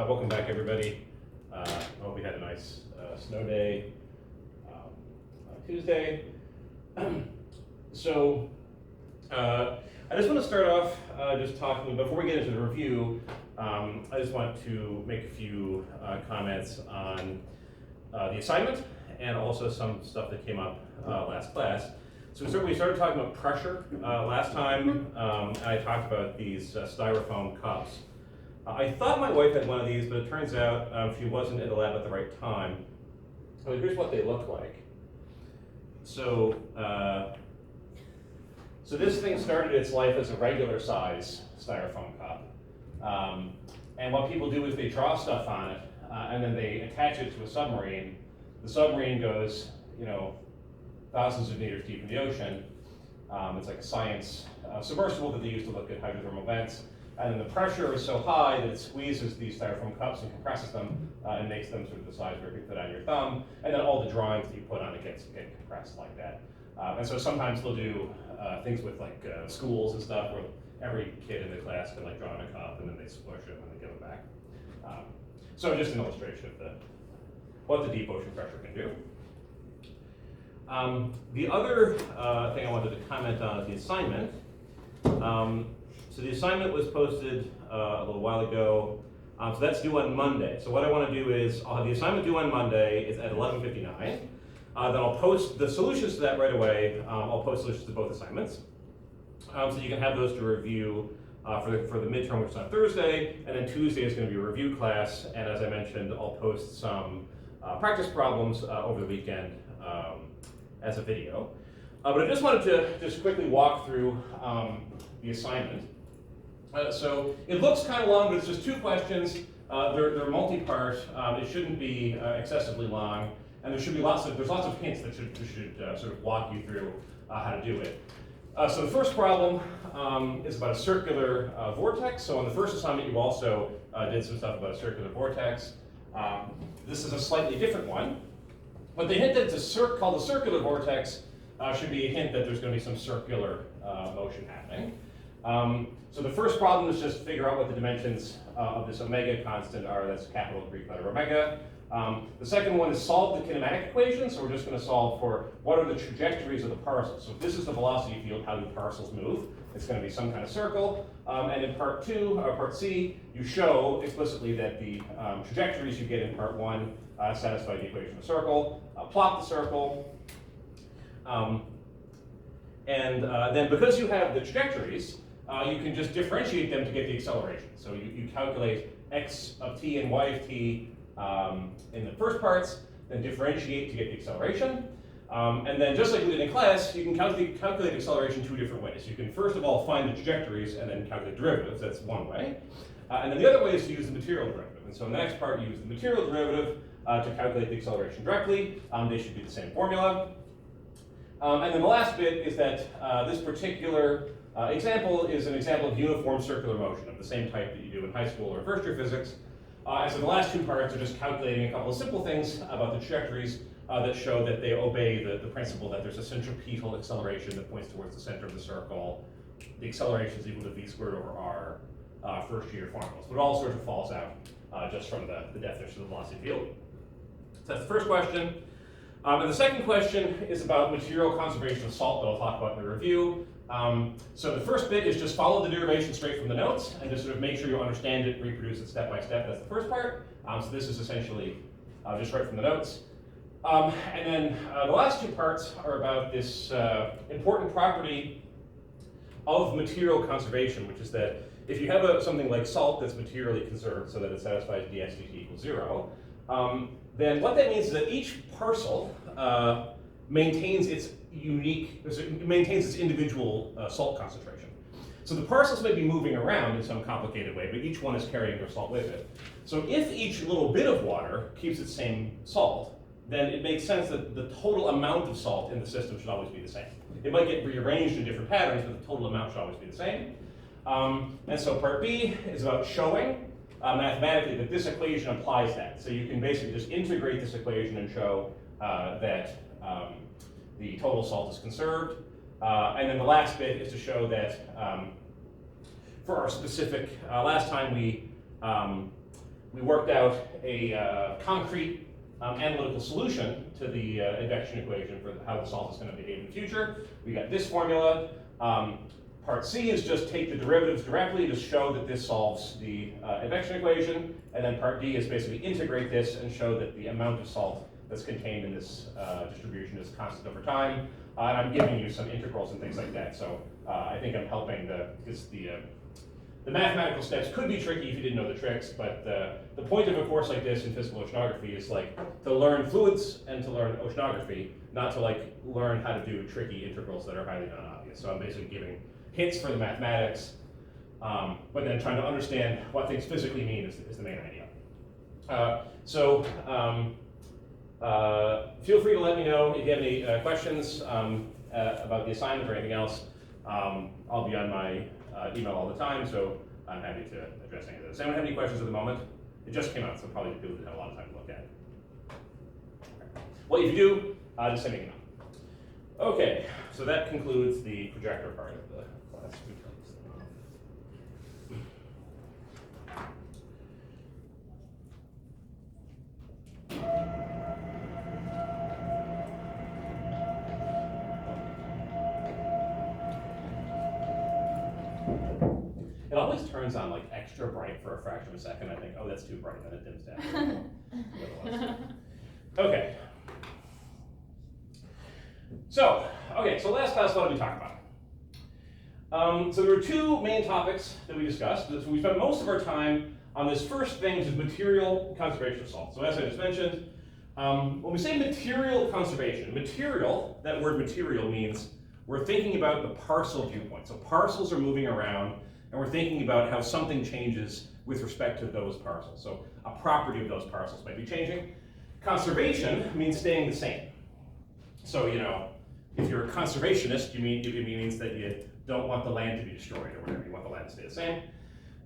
Welcome back, everybody. I hope we had a nice snow day on Tuesday. So I just want to start off just talking, before we get into the review, I just want to make a few comments on the assignment and also some stuff that came up last class. So we started talking about pressure last time. I talked about these styrofoam cups. I thought my wife had one of these, but it turns out she wasn't in the lab at the right time. So here's what they look like. So, so this thing started its life as a regular size styrofoam cup. And what people do is they draw stuff on it, and then they attach it to a submarine. The submarine goes, thousands of meters deep in the ocean. It's like a science submersible that they use to look at hydrothermal vents. And then the pressure is so high that it squeezes these styrofoam cups and compresses them and makes them sort of the size where you can fit on your thumb. And then all the drawings that you put on it get compressed like that. And so sometimes they'll do things with like schools and stuff where every kid in the class can like draw on a cup and then they squish it and then they give it back. So just an illustration of what the deep ocean pressure can do. The other thing I wanted to comment on is the assignment. So the assignment was posted a little while ago, so that's due on Monday. So what I want to do is, I'll have the assignment due on Monday, it's at 11:59. Then I'll post the solutions to that right away. I'll post solutions to both assignments. So you can have those to review for the midterm, which is on Thursday, and then Tuesday is going to be a review class, and as I mentioned, I'll post some practice problems over the weekend as a video. But I just wanted to just quickly walk through the assignment. So it looks kind of long, but it's just 2 questions. They're multi-part. It shouldn't be excessively long, and there's lots of hints that should sort of walk you through how to do it. So the first problem is about a circular vortex. So on the first assignment, you also did some stuff about a circular vortex. This is a slightly different one, but the hint that it's called a circular vortex should be a hint that there's going to be some circular motion happening. So the first problem is just figure out what the dimensions of this omega constant are. That's capital Greek letter omega. The second one is solve the kinematic equation. So we're just going to solve for what are the trajectories of the parcels. So if this is the velocity field, how do parcels move? It's going to be some kind of circle. And in part C, you show explicitly that the trajectories you get in part 1 satisfy the equation of the circle. Plot the circle. Then because you have the trajectories, you can just differentiate them to get the acceleration. So you calculate x of t and y of t in the first parts, then differentiate to get the acceleration. And then just like we did in class, you can calculate acceleration 2 different ways. You can first of all find the trajectories and then calculate derivatives. That's one way. And then the other way is to use the material derivative. And so in the next part, you use the material derivative to calculate the acceleration directly. They should be the same formula. And then the last bit is that this particular example is an example of uniform circular motion of the same type that you do in high school or first year physics. And so the last 2 parts are just calculating a couple of simple things about the trajectories that show that they obey the principle that there's a centripetal acceleration that points towards the center of the circle. The acceleration is equal to v squared over r first year formulas. But it all sort of falls out just from the definition of the velocity field. So that's the first question. And the second question is about material conservation of salt that I'll talk about in the review. So the first bit is just follow the derivation straight from the notes and just sort of make sure you understand it, reproduce it step by step. That's the first part. So this is essentially just right from the notes. And then the last 2 parts are about this important property of material conservation, which is that if you have something like salt that's materially conserved so that it satisfies ds dt equals 0, then what that means is that each parcel maintains its individual salt concentration. So the parcels may be moving around in some complicated way, but each one is carrying their salt with it. So if each little bit of water keeps its same salt, then it makes sense that the total amount of salt in the system should always be the same. It might get rearranged in different patterns, but the total amount should always be the same. And so part B is about showing mathematically that this equation applies that. So you can basically just integrate this equation and show that the total salt is conserved. And then the last bit is to show that for our specific, last time we we worked out a concrete analytical solution to the advection equation for how the salt is going to behave in the future. We got this formula. Part C is just take the derivatives directly to show that this solves the advection equation, and then part D is basically integrate this and show that the amount of salt that's contained in this distribution is constant over time. And I'm giving you some integrals and things like that, so I think I'm helping the mathematical steps could be tricky if you didn't know the tricks, but the point of a course like this in physical oceanography is like to learn fluids and to learn oceanography, not to like learn how to do tricky integrals that are highly non-obvious. So I'm basically giving hints for the mathematics, but then trying to understand what things physically mean is the main idea. Feel free to let me know if you have any questions about the assignment or anything else. I'll be on my email all the time, so I'm happy to address any of those. Does anyone have any questions at the moment? It just came out, so probably people didn't have a lot of time to look at it. Well, if you do, just send me an email. Okay, so that concludes the projector part of the class. It always turns on like extra bright for a fraction of a second. I think, oh, that's too bright, then it dims down. Okay. So last class, what did we talk about? So there were two main topics that we discussed. So we spent most of our time on this first thing, which is material conservation of salt. So as I just mentioned, when we say material conservation, material, that word material means we're thinking about the parcel viewpoint. So parcels are moving around, and we're thinking about how something changes with respect to those parcels. So a property of those parcels might be changing. Conservation means staying the same. So, you know, if you're a conservationist, it means that you don't want the land to be destroyed or whatever. You want the land to stay the same.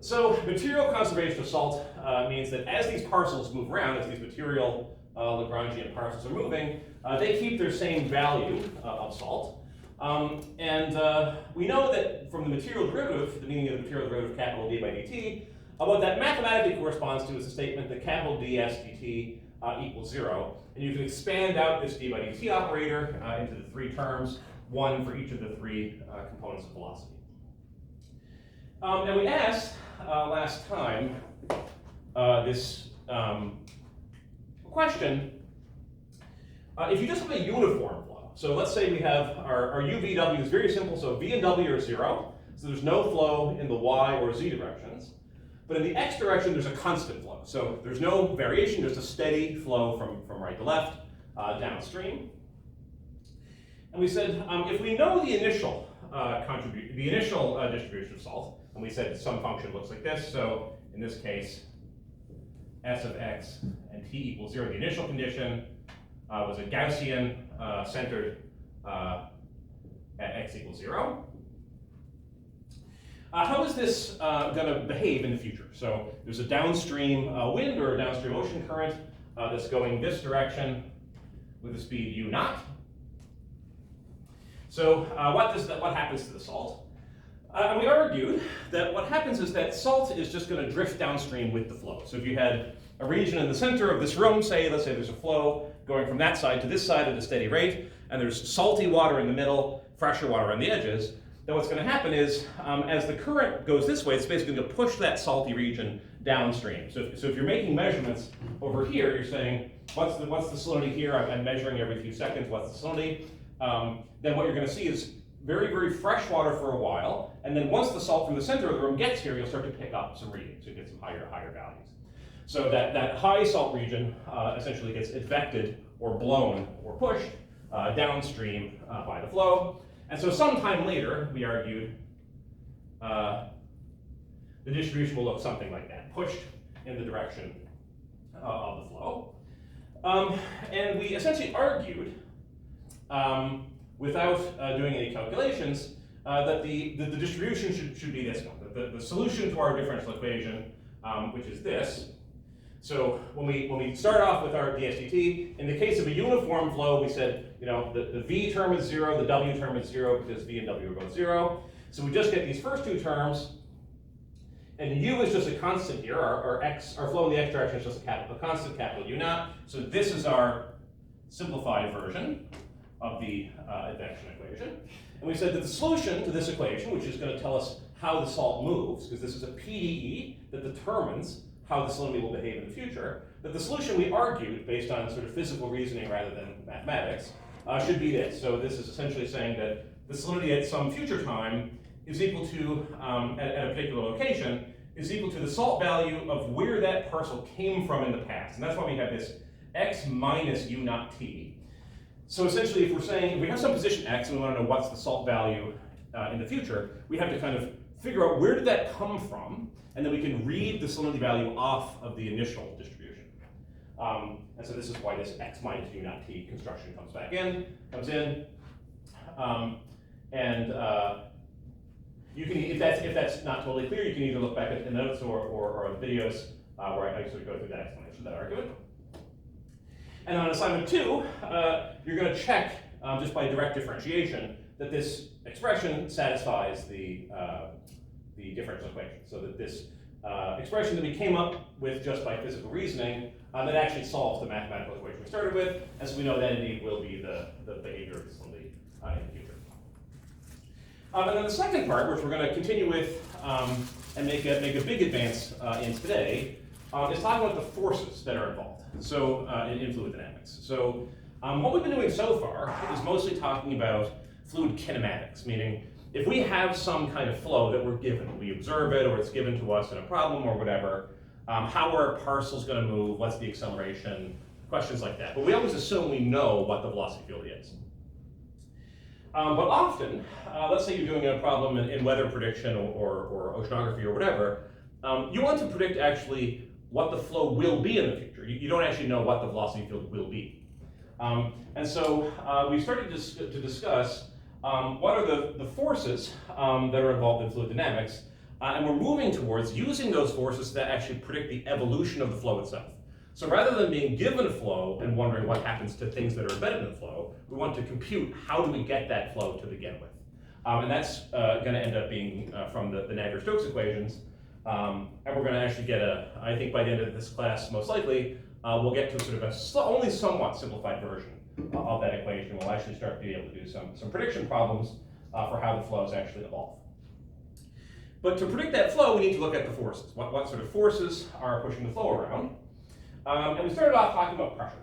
So material conservation of salt means that as these parcels move around, as these material Lagrangian parcels are moving, they keep their same value of salt. We know that from the material derivative, the meaning of the material derivative capital D by dt, what that mathematically corresponds to is a statement that capital ds dt equals 0. And you can expand out this d by dt operator into the three terms, one for each of the three components of velocity. And we asked last time this question, if you just have a uniform flow, so let's say we have our UVW is very simple, so V and W are 0, so there's no flow in the Y or Z directions. But in the X direction, there's a constant flow. So there's no variation, just a steady flow from right to left downstream. And we said, if we know the initial distribution of salt, and we said some function looks like this, so in this case, S of X and T equals 0, the initial condition was a Gaussian centered at X equals 0. How is this going to behave in the future? So there's a downstream wind or a downstream ocean current that's going this direction with a speed u naught. So what happens to the salt? And we argued that what happens is that salt is just going to drift downstream with the flow. So if you had a region in the center of this room, let's say there's a flow going from that side to this side at a steady rate, and there's salty water in the middle, fresher water on the edges, then what's going to happen is, as the current goes this way, it's basically going to push that salty region downstream. So if you're making measurements over here, you're saying, what's the salinity here? I'm measuring every few seconds, what's the salinity? Then what you're going to see is very, very fresh water for a while, and then once the salt from the center of the room gets here, you'll start to pick up some readings. So you get some higher values. So that high salt region essentially gets advected or blown or pushed downstream by the flow. And so sometime later, we argued, the distribution will look something like that, pushed in the direction of the flow. And we essentially argued, without doing any calculations, that the distribution should be this one. The solution to our differential equation, which is this. So when we start off with our dsdt, in the case of a uniform flow, we said, the V term is 0, the W term is 0 because V and W are both 0. So we just get these first two terms. And U is just a constant here. Our flow in the x direction is just a constant capital U naught. So this is our simplified version of the advection equation. And we said that the solution to this equation, which is going to tell us how the salt moves, because this is a PDE that determines how the salinity will behave in the future, that the solution we argued, based on sort of physical reasoning rather than mathematics, should be this. So this is essentially saying that the salinity at some future time is equal to, at a particular location, is equal to the salt value of where that parcel came from in the past. And that's why we have this x minus u naught t. So essentially, if we're saying, if we have some position x and we want to know what's the salt value in the future, we have to kind of figure out where did that come from, and then we can read the salinity value off of the initial distribution. And so this is why this x minus u naught t construction comes in. You can, if that's not totally clear, you can either look back at the notes or the videos where I sort of go through that explanation, that argument. And on assignment 2, you're going to check just by direct differentiation that this expression satisfies the differential equation. So that this expression that we came up with just by physical reasoning that actually solves the mathematical equation we started with, as we know that indeed will be the behavior of the salinity in the future. And then the second part, which we're going to continue with and make a big advance in today, is talking about the forces that are involved. So in fluid dynamics. So what we've been doing so far is mostly talking about fluid kinematics, meaning if we have some kind of flow that we're given, we observe it or it's given to us in a problem or whatever, how are parcels going to move, what's the acceleration, questions like that. But we always assume we know what the velocity field is. But often, let's say you're doing a problem in weather prediction or oceanography or whatever, you want to predict actually what the flow will be in the future. You don't actually know what the velocity field will be. And so we started to discuss what are the forces that are involved in fluid dynamics, and we're moving towards using those forces to actually predict the evolution of the flow itself. So rather than being given a flow and wondering what happens to things that are embedded in the flow, we want to compute how do we get that flow to begin with. And that's going to end up being from the Navier-Stokes equations. And we're going to actually get I think by the end of this class, most likely, we'll get to sort of only somewhat simplified version of that equation. We'll actually start to be able to do some prediction problems for how the flows actually evolve. But to predict that flow, we need to look at the forces. What sort of forces are pushing the flow around? And we started off talking about pressure.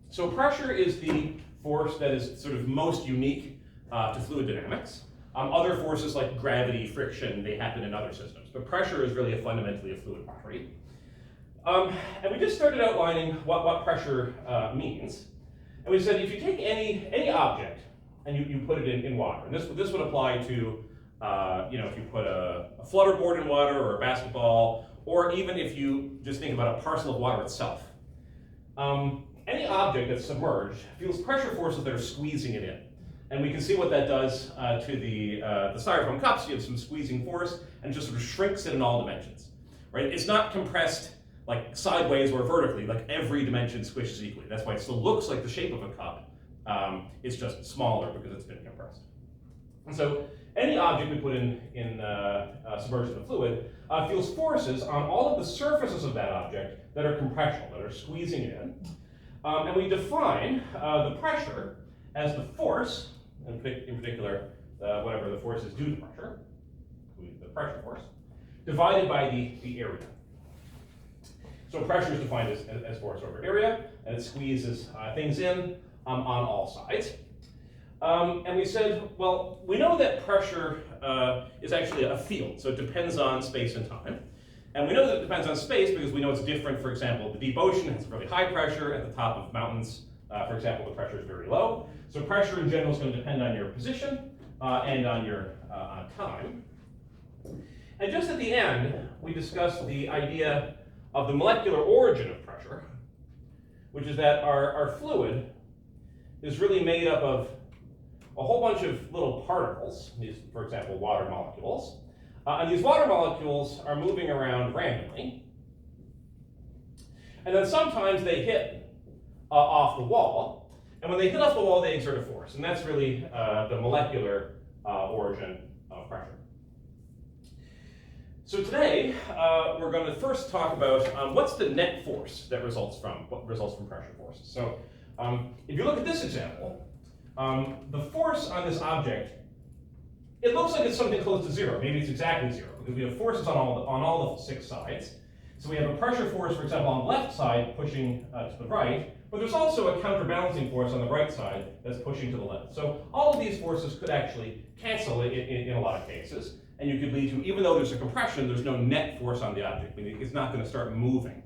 So pressure is the force that is sort of most unique to fluid dynamics. Other forces like gravity, friction, they happen in other systems. But pressure is really fundamentally a fluid property. And we just started outlining what pressure means. And we said if you take any object and you put it in water, and this would apply to if you put a flutter board in water or a basketball, or even if you just think about a parcel of water itself. Any object that's submerged feels pressure forces that are squeezing it in. And we can see what that does to the styrofoam cups. You have some squeezing force and just sort of shrinks it in all dimensions, right? It's not compressed like sideways or vertically, like every dimension squishes equally. That's why it still looks like the shape of a cup. It's just smaller because it's been compressed. And so any object we put submerged in a fluid feels forces on all of the surfaces of that object that are compressional, that are squeezing it in. And we define the pressure as the force, in particular, whatever the force is due to pressure, the pressure force, divided by the area. So pressure is defined as force over area, and it squeezes things in on all sides. And we said, well, we know that pressure is actually a field, so it depends on space and time. And we know that it depends on space because we know it's different. For example, the deep ocean has really high pressure. At the top of mountains, for example, the pressure is very low. So pressure in general is going to depend on your position and on your time. And just at the end, we discussed the idea of the molecular origin of pressure, which is that our fluid is really made up of a whole bunch of little particles, these, for example, water molecules. And these water molecules are moving around randomly. And then sometimes they hit off the wall. And when they hit off the wall, they exert a force. And that's really the molecular origin of pressure. So today, we're going to first talk about what's the net force that results from pressure forces. So if you look at this example, the force on this object, it looks like it's something close to zero. Maybe it's exactly zero, because we have forces on all the 6 sides. So we have a pressure force, for example, on the left side pushing to the right, but there's also a counterbalancing force on the right side that's pushing to the left. So all of these forces could actually cancel in a lot of cases, and you could lead to, even though there's a compression, there's no net force on the object, meaning it's not going to start moving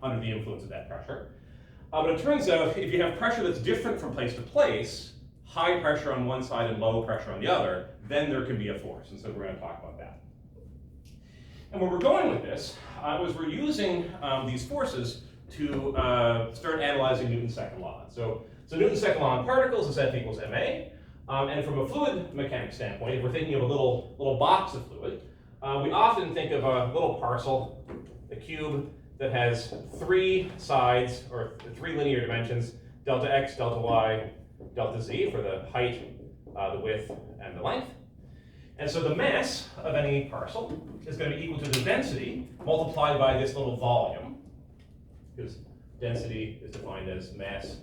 under the influence of that pressure. But it turns out if you have pressure that's different from place to place, high pressure on one side and low pressure on the other, then there can be a force, and so we're going to talk about that. And where we're going with this is we're using these forces to start analyzing Newton's second law. So Newton's second law on particles is F equals ma. And from a fluid mechanics standpoint, if we're thinking of a little box of fluid, we often think of a little parcel, a cube, that has 3 sides, or 3 linear dimensions, delta x, delta y, delta z, for the height, the width, and the length. And so the mass of any parcel is going to be equal to the density multiplied by this little volume, because density is defined as mass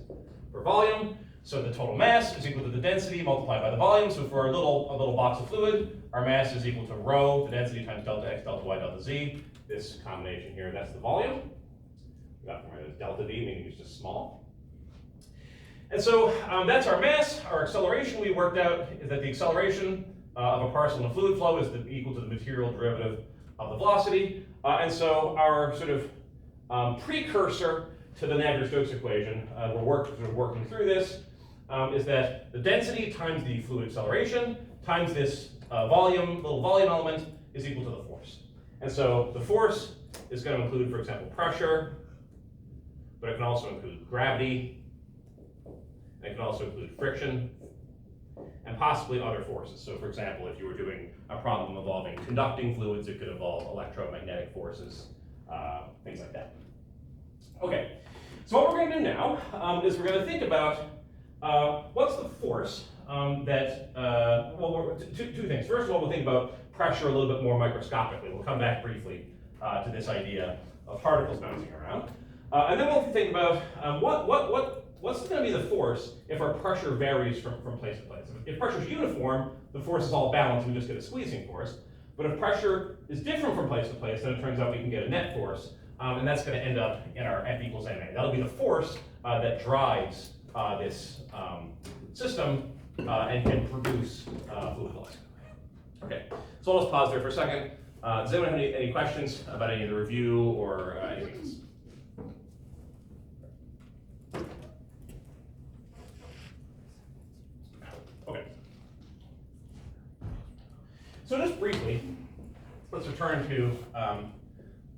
per volume. So the total mass is equal to the density multiplied by the volume. So for a little box of fluid, our mass is equal to rho, the density, times delta x, delta y, delta z. This combination here, that's the volume. We got from it as delta v, meaning it's just small. And so that's our mass. Our acceleration we worked out is that the acceleration of a parcel in a fluid flow is equal to the material derivative of the velocity. And so our sort of precursor to the Navier-Stokes equation, we're working through this, is that the density times the fluid acceleration times this little volume element is equal to the force. And so the force is going to include, for example, pressure, but it can also include gravity, and it can also include friction, and possibly other forces. So for example, if you were doing a problem involving conducting fluids, it could involve electromagnetic forces, things like that. Okay, so what we're going to do now is we're going to think about what's the force two things. First of all, we'll think about pressure a little bit more microscopically. We'll come back briefly to this idea of particles bouncing around. And then we'll think about what's going to be the force if our pressure varies from place to place. If pressure is uniform, the force is all balanced, we just get a squeezing force. But if pressure is different from place to place, then it turns out we can get a net force, and that's going to end up in our F equals ma. That'll be the force that drives this system and can produce fluid velocity. Okay, so I'll just pause there for a second. Does anyone have any questions about any of the review or anything else? Okay. So just briefly, let's return to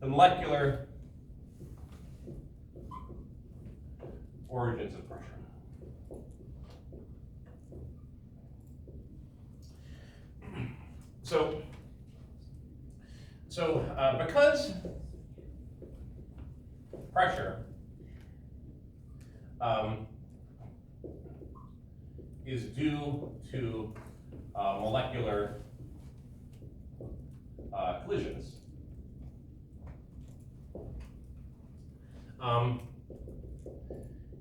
the molecular origins of pressure. So because pressure is due to molecular collisions,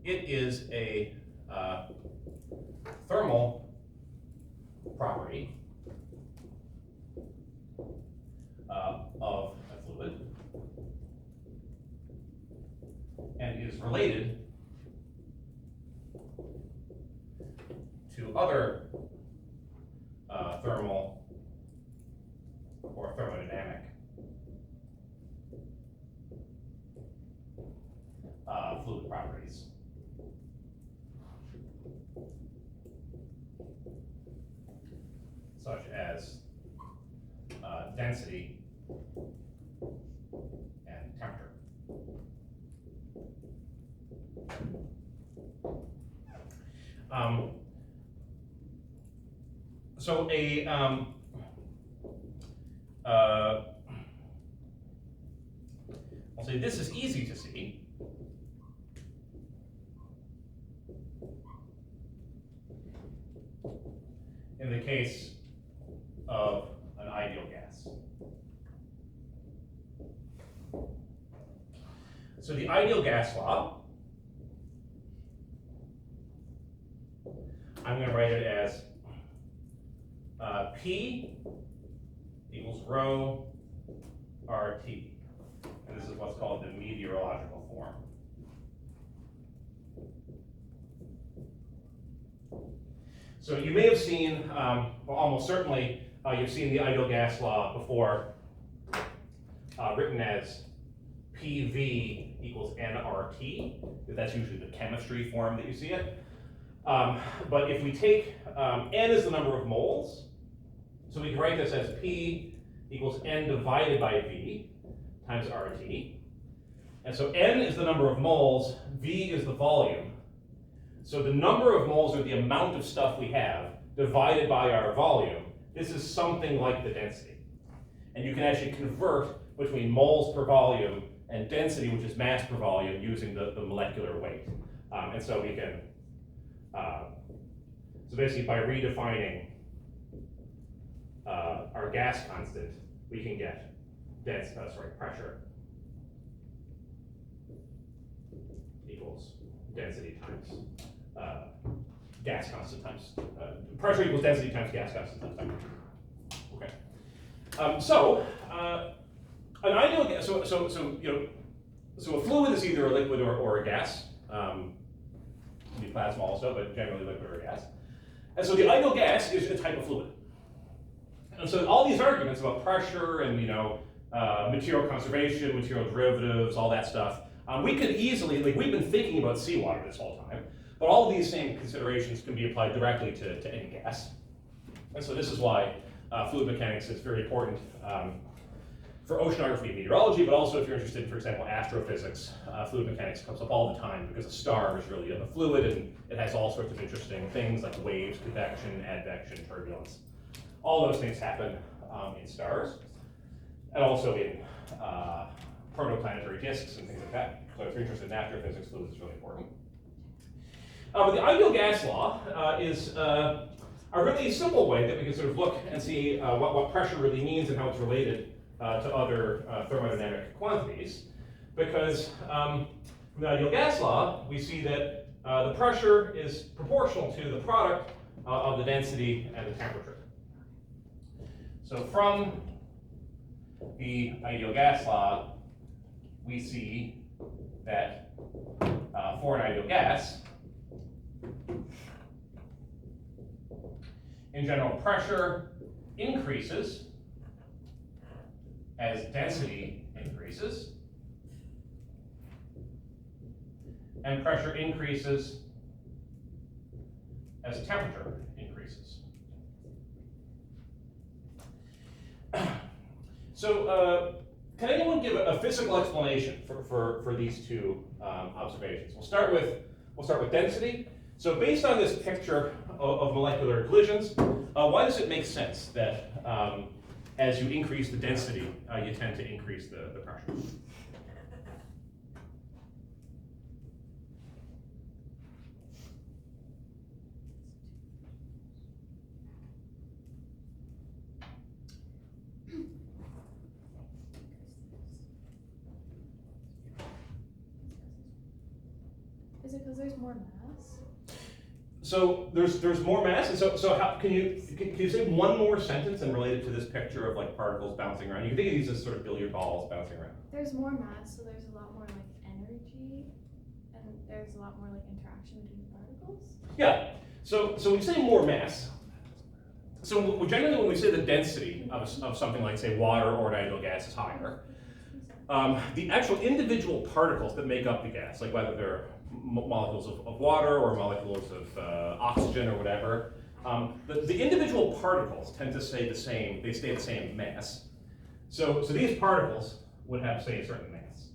it is a thermal property of a fluid, and is related to other thermal or thermodynamic fluid properties. Such as density and temperature. So I'll say this is easy to see. In the case of an ideal gas. So the ideal gas law, I'm going to write it as P equals rho RT. And this is what's called the meteorological form. So you may have seen, well, almost certainly, you've seen the ideal gas law before, written as PV equals nRT. That's usually the chemistry form that you see it. But if we take n as the number of moles, so we can write this as P equals n divided by V times RT. And so n is the number of moles, V is the volume. So the number of moles, or the amount of stuff we have, divided by our volume, this is something like the density. And you can actually convert between moles per volume and density, which is mass per volume, using the molecular weight. And so we can, so basically by redefining our gas constant, we can get pressure equals density times gas constant times pressure equals density times gas constant times time. Okay. An ideal gas. So a fluid is either a liquid or a gas. Can be plasma also, but generally liquid or gas. And so the ideal gas is a type of fluid. And so all these arguments about pressure and material conservation, material derivatives, all that stuff, we could easily, we've been thinking about seawater this whole time, but all of these same considerations can be applied directly to any gas. And so this is why fluid mechanics is very important for oceanography and meteorology, but also if you're interested in, for example, astrophysics, fluid mechanics comes up all the time because a star is really a fluid and it has all sorts of interesting things like waves, convection, advection, turbulence. All those things happen in stars and also in protoplanetary disks and things like that. So if you're interested in astrophysics, fluids is really important. But the ideal gas law is a really simple way that we can sort of look and see what pressure really means and how it's related to other thermodynamic quantities. Because from the ideal gas law, we see that the pressure is proportional to the product of the density and the temperature. So from the ideal gas law, we see that for an ideal gas, in general, pressure increases as density increases, and pressure increases as temperature increases. So can anyone give a physical explanation for these two observations? We'll start with density. So based on this picture of molecular collisions, why does it make sense that as you increase the density, you tend to increase the pressure? Is it because there's more mass? So there's more mass, and so how can you say one more sentence and relate it to this picture of like particles bouncing around? You can think of these as sort of billiard balls bouncing around. There's more mass, so there's a lot more like energy, and there's a lot more like interaction between particles. Yeah. So when you say more mass, so generally when we say the density of something like say water or an ideal gas is higher, the actual individual particles that make up the gas, like whether they're molecules of water or molecules of oxygen or whatever, the individual particles tend to stay the same. They stay the same mass. So these particles would have, say, a certain mass.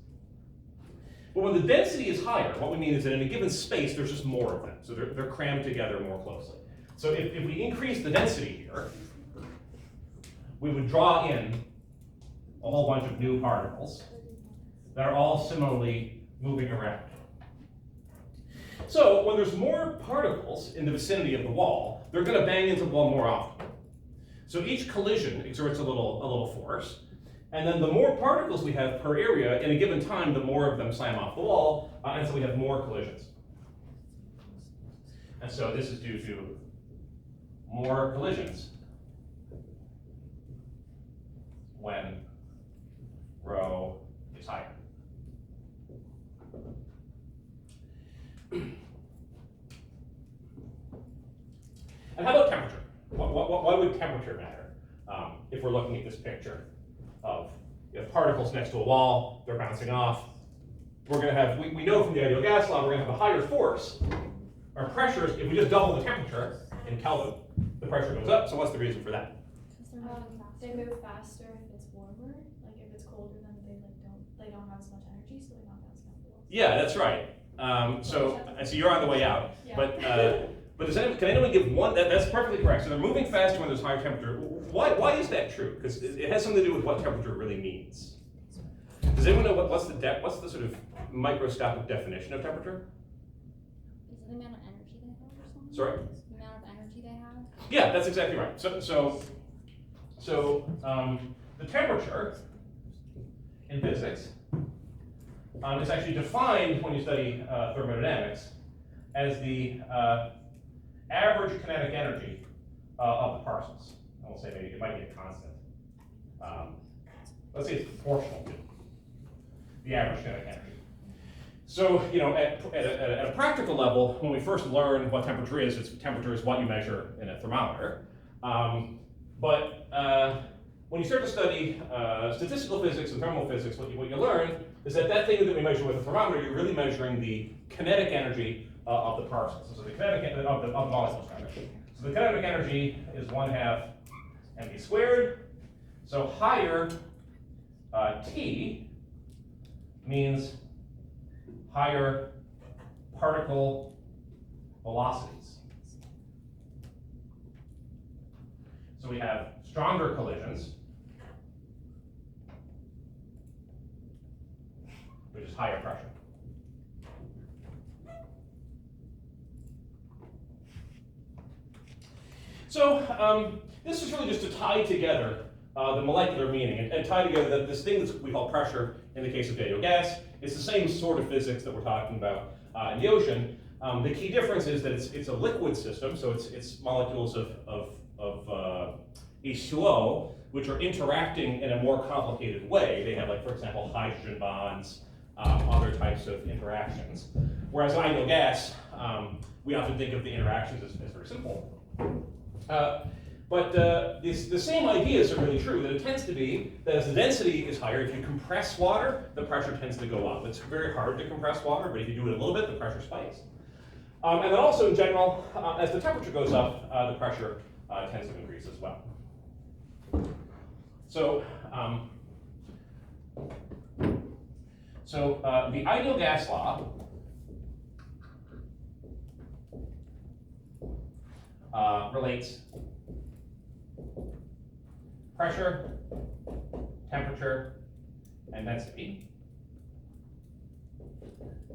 But when the density is higher, what we mean is that in a given space, there's just more of them. So they're crammed together more closely. So if we increase the density here, we would draw in a whole bunch of new particles that are all similarly moving around. So when there's more particles in the vicinity of the wall, they're going to bang into the wall more often. So each collision exerts a little force, And then the more particles we have per area in a given time, the more of them slam off the wall, and so we have more collisions. And so this is due to more collisions when rho is higher. And how about temperature? Why would temperature matter if we're looking at this picture of you have particles next to a wall, they're bouncing off. We're going to have, we know from the ideal gas law, we're going to have a higher force. Our pressure, if we just double the temperature in Kelvin, the pressure goes up. So what's the reason for that? They move faster if it's warmer. Like if it's colder, then they don't have as much energy, so they're not bouncing off the walls. Yeah, that's right. So you're on the way out. Yeah. But can anyone give one? That's perfectly correct. So they're moving faster when there's higher temperature. Why is that true? Because it has something to do with what temperature really means. Does anyone know what's the sort of microscopic definition of temperature? Is it the amount of energy they have or something? Sorry? The amount of energy they have? Yeah, that's exactly right. So the temperature in physics is actually defined when you study thermodynamics as the average kinetic energy of the particles. I will say maybe it might be a constant. Let's say it's proportional to the average kinetic energy. So, at a practical level, when we first learn what temperature is what you measure in a thermometer. But when you start to study statistical physics and thermal physics, what you learn is that thing that we measure with a thermometer, you're really measuring the kinetic energy of the particles. So the kinetic of the molecules, rather. So the kinetic energy is 1/2 mv squared. So higher T means higher particle velocities. So we have stronger collisions, which is higher pressure. So this is really just to tie together the molecular meaning and tie together that this thing that we call pressure in the case of ideal gas is the same sort of physics that we're talking about in the ocean. The key difference is that it's a liquid system, so it's molecules of H2O, which are interacting in a more complicated way. They have, like, for example, hydrogen bonds, other types of interactions. Whereas in ideal gas, we often think of the interactions as very simple. But the same ideas are really true, that it tends to be that as the density is higher, if you compress water, the pressure tends to go up. It's very hard to compress water, but if you do it a little bit, the pressure spikes. And then also in general, as the temperature goes up, the pressure tends to increase as well. So, the ideal gas law relates pressure, temperature, and density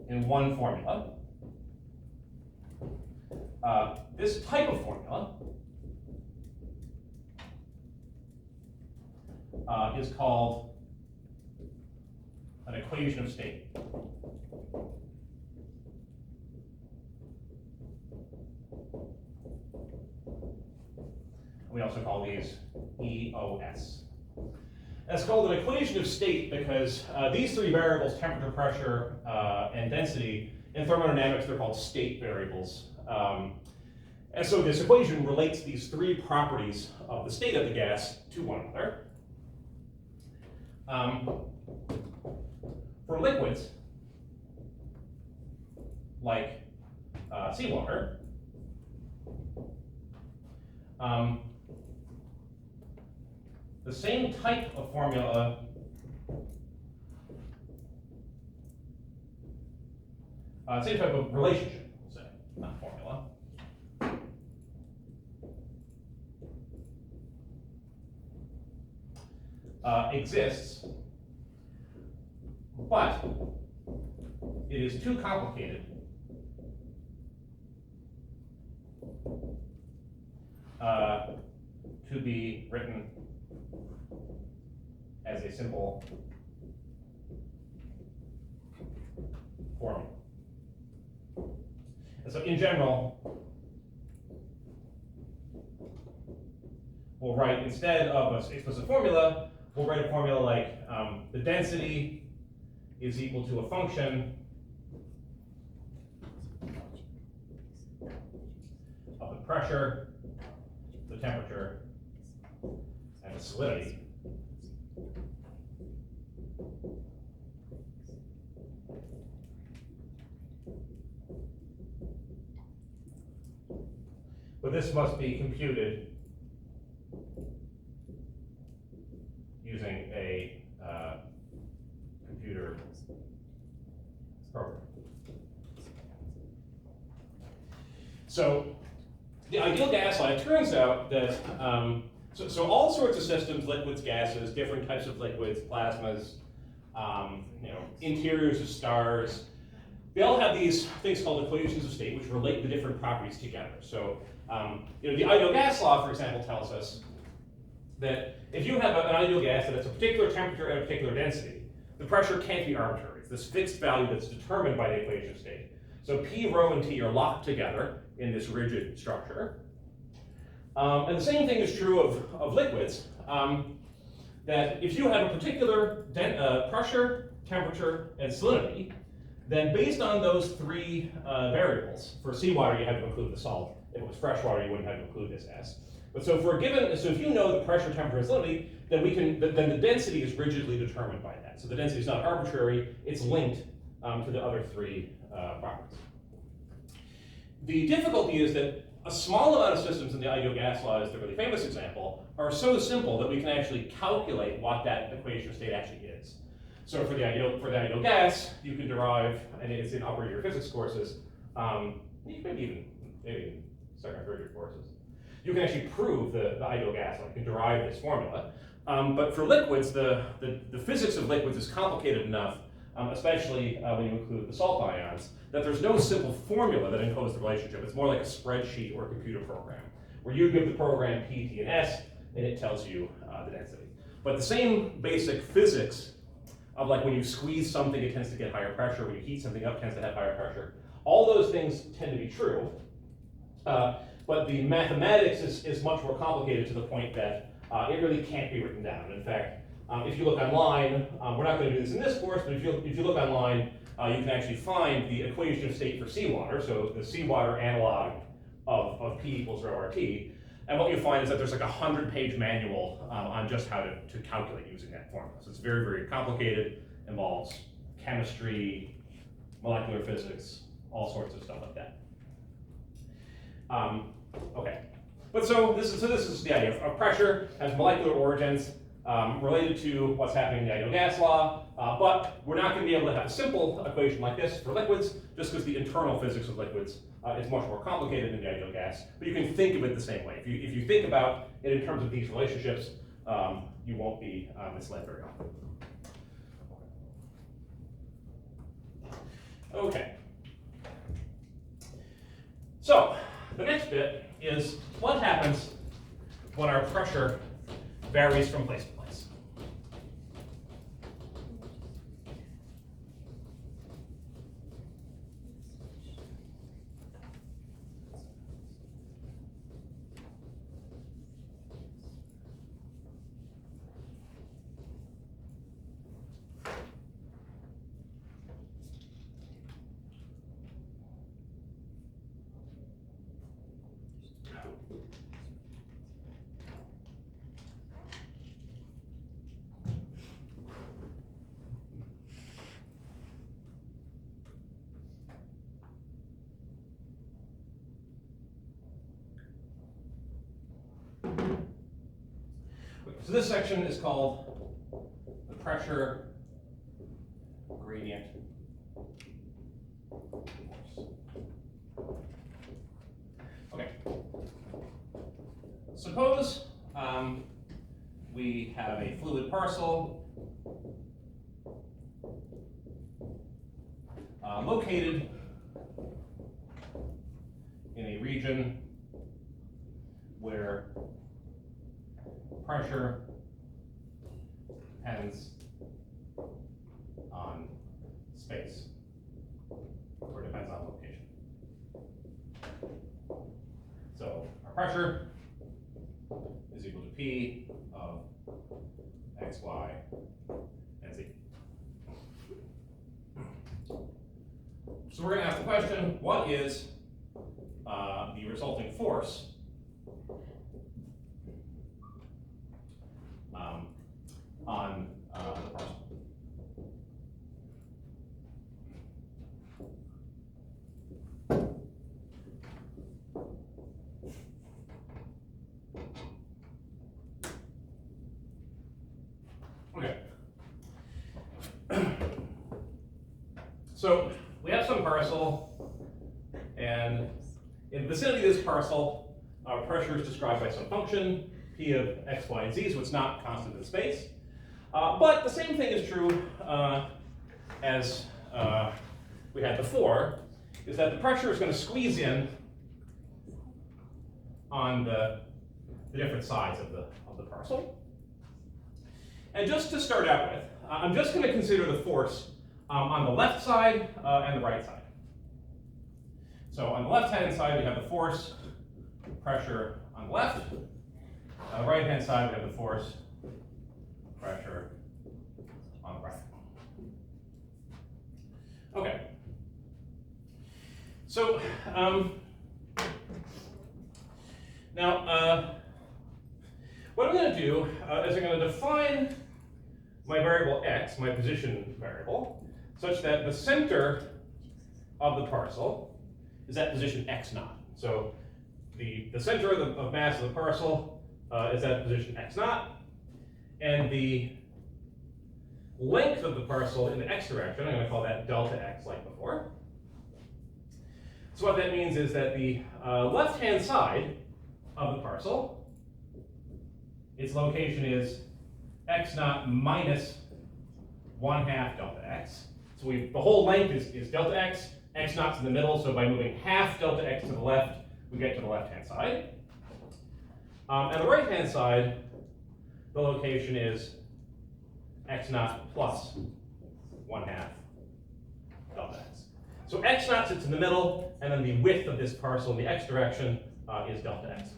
in one formula. This type of formula is called an equation of state. We also call these EOS. That's called an equation of state because these three variables, temperature, pressure, and density, in thermodynamics they're called state variables. And so this equation relates these three properties of the state of the gas to one another. For liquids, like seawater, the same type of formula same type of relationship, we'll say, not formula. Exists, but it is too complicated to be written as a simple formula. And so in general, we'll write, instead of an explicit formula, we'll write a formula like the density is equal to a function of the pressure, the temperature, and the salinity. But this must be computed using a computer program. So the ideal gas law, it turns out that, so all sorts of systems, liquids, gases, different types of liquids, plasmas, interiors of stars, they all have these things called equations of state which relate the different properties together. So the ideal gas law, for example, tells us that if you have an ideal gas that has a particular temperature and a particular density, the pressure can't be arbitrary. It's this fixed value that's determined by the equation of state. So P, rho, and T are locked together in this rigid structure. And the same thing is true of liquids, that if you have a particular pressure, temperature, and salinity, then based on those three variables, for seawater you have to include the salt. If it was freshwater, you wouldn't have to include this S. But so if you know the pressure, temperature, and salinity, then then the density is rigidly determined by that. So the density is not arbitrary, it's linked to the other three properties. The difficulty is that a small amount of systems in the ideal gas law is the really famous example, are so simple that we can actually calculate what that equation of state actually is. So for the ideal gas, you can derive, and it's in upper year physics courses, maybe even second or third year courses, you can actually prove the ideal gas law. You can derive this formula. But for liquids, the physics of liquids is complicated enough, especially when you include the salt ions, that there's no simple formula that encodes the relationship. It's more like a spreadsheet or a computer program, where you give the program P, T, and S, and it tells you the density. But the same basic physics of like when you squeeze something, it tends to get higher pressure. When you heat something up, it tends to have higher pressure. All those things tend to be true. But the mathematics is much more complicated to the point that it really can't be written down. In fact, if you look online, we're not going to do this in this course, but if you look online, you can actually find the equation of state for seawater, so the seawater analog of P equals rho RT. And what you find is that there's like a 100-page manual on just how to calculate using that formula. So it's very, very complicated, involves chemistry, molecular physics, all sorts of stuff like that. Okay, but so this is the idea of pressure has molecular origins related to what's happening in the ideal gas law, but we're not going to be able to have a simple equation like this for liquids, just because the internal physics of liquids is much more complicated than the ideal gas. But you can think of it the same way. If you think about it in terms of these relationships, you won't be misled very often. Okay. So the next bit is what happens when our pressure varies from place to place. So this section is called the pressure gradient force. Okay. Suppose we have a fluid parcel located in a region where pressure depends on space, or depends on location. So our pressure is equal to P of x, y, and z. So we're going to ask the question, what is the resulting force on the parcel? Okay. So we have some parcel, and in the vicinity of this parcel, pressure is described by some function, P of x, y, and z, so it's not constant in space. But the same thing is true as we had before, is that the pressure is going to squeeze in on the different sides of the parcel. And just to start out with, I'm just going to consider the force on the left side and the right side. So on the left-hand side, we have the force, pressure on the left. On the right-hand side, we have the force, pressure on the right. Okay. So now what I'm going to do is I'm going to define my variable x, my position variable, such that the center of the parcel is at position x naught. So the center of mass of the parcel is at position x naught, and the length of the parcel in the x direction, I'm going to call that delta x like before. So what that means is that the left-hand side of the parcel, its location is x naught minus 1/2 delta x. So the whole length is delta x. X naught's in the middle, so by moving half delta x to the left, we get to the left-hand side. And the right-hand side, the location is x naught plus 1/2 delta x. So x naught sits in the middle, and then the width of this parcel in the x direction is delta x.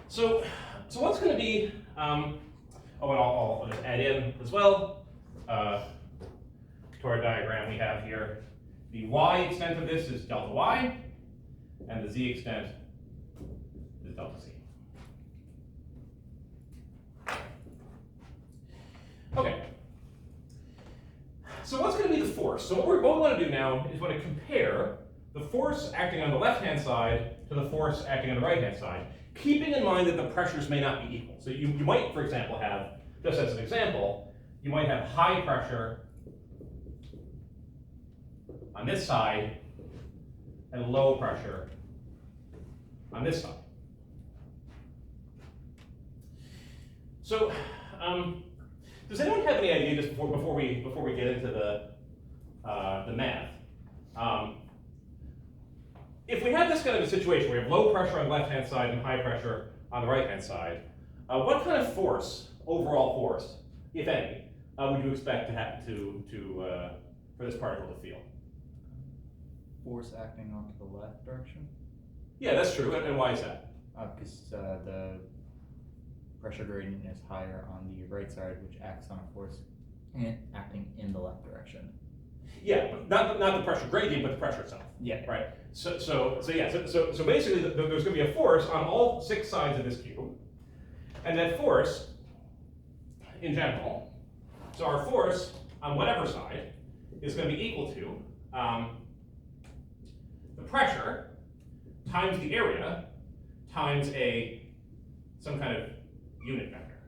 So what's going to be, and I'll just add in as well, to our diagram we have here, the y extent of this is delta y, and the z extent is delta z. Okay. So what's going to be the force? So what we want to do now is we want to compare the force acting on the left-hand side to the force acting on the right-hand side, keeping in mind that the pressures may not be equal. So you might, for example, have, just as an example, you might have high pressure on this side and low pressure on this side. So, does anyone have any idea, just before we get into the math? If we have this kind of a situation where we have low pressure on the left-hand side and high pressure on the right-hand side, what kind of force, overall force, if any, would you expect to happen for this particle to feel? Force acting onto the left direction? Yeah, that's true. And why is that? Because the pressure gradient is higher on the right side, which acts on a force acting in the left direction. Yeah, not the pressure gradient, but the pressure itself. Yeah. Right. So basically, there's going to be a force on all 6 sides of this cube, and that force, in general, so our force on whatever side is going to be equal to the pressure times the area times some kind of unit vector.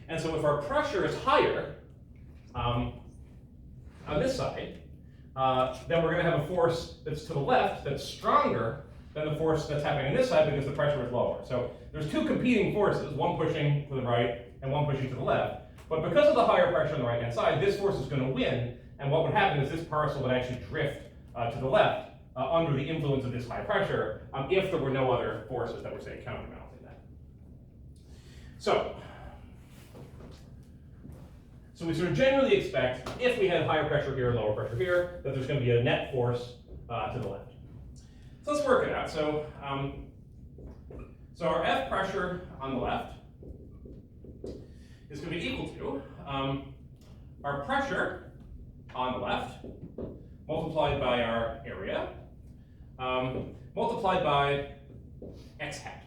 And so if our pressure is higher on this side, then we're going to have a force that's to the left that's stronger than the force that's happening on this side because the pressure is lower. So there's 2 competing forces, one pushing to the right and one pushing to the left. But because of the higher pressure on the right-hand side, this force is going to win, and what would happen is this parcel would actually drift to the left under the influence of this high pressure if there were no other forces that were, say, counterbalancing that. So So we sort of generally expect, if we have higher pressure here and lower pressure here, that there's going to be a net force to the left. So let's work it out. So, so our F pressure on the left is going to be equal to our pressure on the left multiplied by our area multiplied by x hat.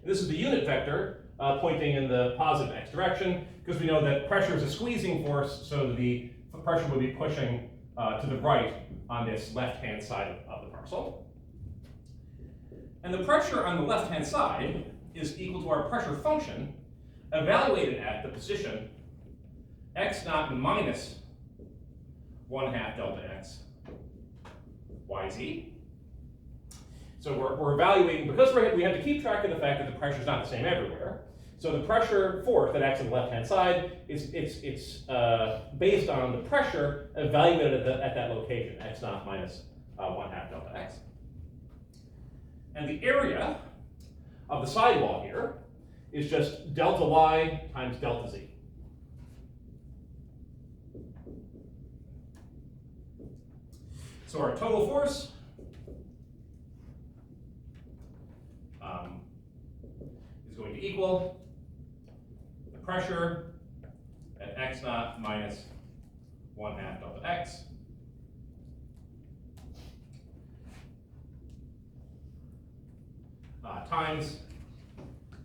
And this is the unit vector pointing in the positive x direction, because we know that pressure is a squeezing force, so the pressure will be pushing to the right on this left-hand side of the parcel. And the pressure on the left-hand side is equal to our pressure function evaluated at the position x naught minus 1/2 delta x yz. So we're evaluating, because we have to keep track of the fact that the pressure is not the same everywhere. So the pressure force that acts on the left-hand side is based on the pressure evaluated at that location, x naught minus 1/2 delta x. And the area of the sidewall here is just delta y times delta z. So our total force is going to equal the pressure at x naught minus 1/2 delta x times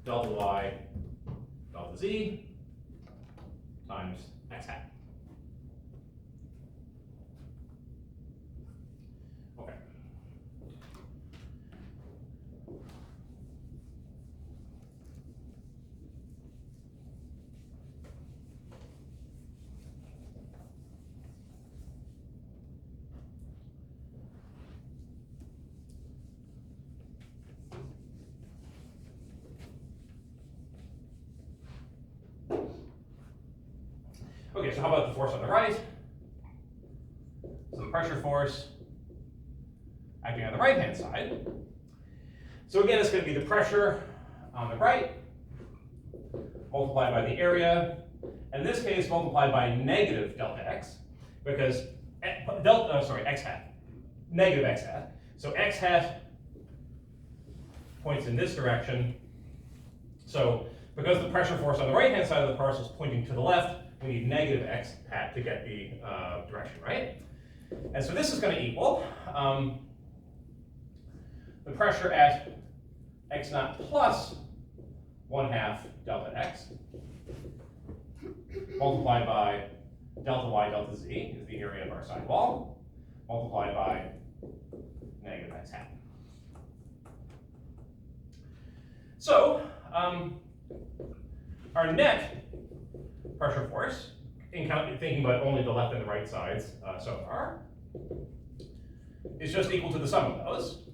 delta y delta z times x hat. Okay. Okay, so how about the force on the right? So the pressure force acting on the right-hand side. So again, it's going to be the pressure on the right multiplied by the area, in this case multiplied by negative delta x, because x hat, negative x hat. So x hat points in this direction. So because the pressure force on the right-hand side of the parcel is pointing to the left, we need negative x hat to get the direction right. And so this is going to equal the pressure at x naught plus 1/2 delta x multiplied by delta y delta z is the area of our sidewall, multiplied by negative x hat. So our net pressure force, thinking about only the left and the right sides so far, is just equal to the sum of those.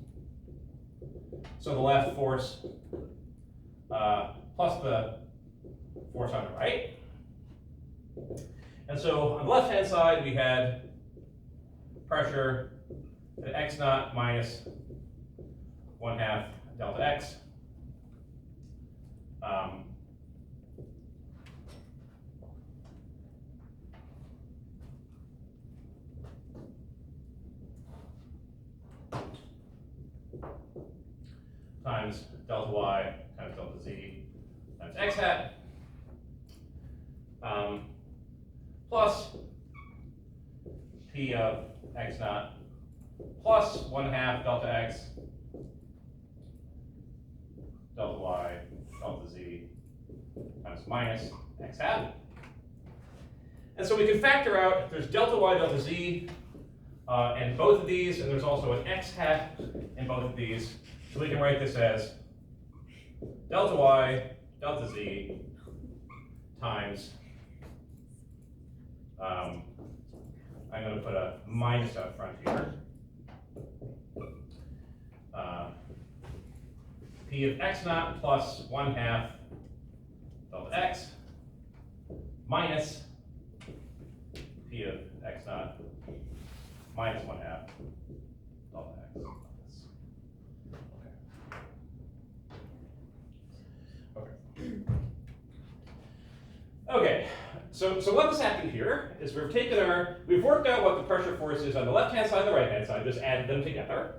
So the left force plus the force on the right. And so on the left-hand side, we had pressure at x naught minus 1/2 delta x. Times delta y times delta z times x hat plus p of x naught plus 1/2 delta x delta y delta z times minus x hat. And so we can factor out, there's delta y delta z in both of these, and there's also an x hat in both of these. So we can write this as delta y delta z times, I'm going to put a minus out front here, p of x naught plus 1/2 delta x minus p of x naught minus 1/2 delta x. Okay, So what has happened here is we've worked out what the pressure force is on the left-hand side and the right-hand side, just added them together.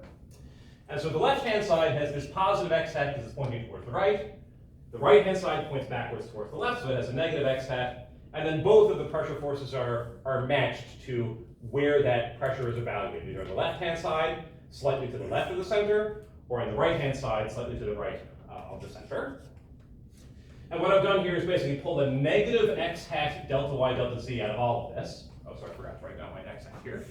And so the left-hand side has this positive x hat because it's pointing towards the right. The right-hand side points backwards towards the left, so it has a negative x hat. And then both of the pressure forces are matched to where that pressure is evaluated, either on the left-hand side, slightly to the left of the center, or on the right-hand side, slightly to the right of the center. And what I've done here is basically pull the negative x hat delta y delta z out of all of this. Oh, sorry, I forgot to write down my x hat here.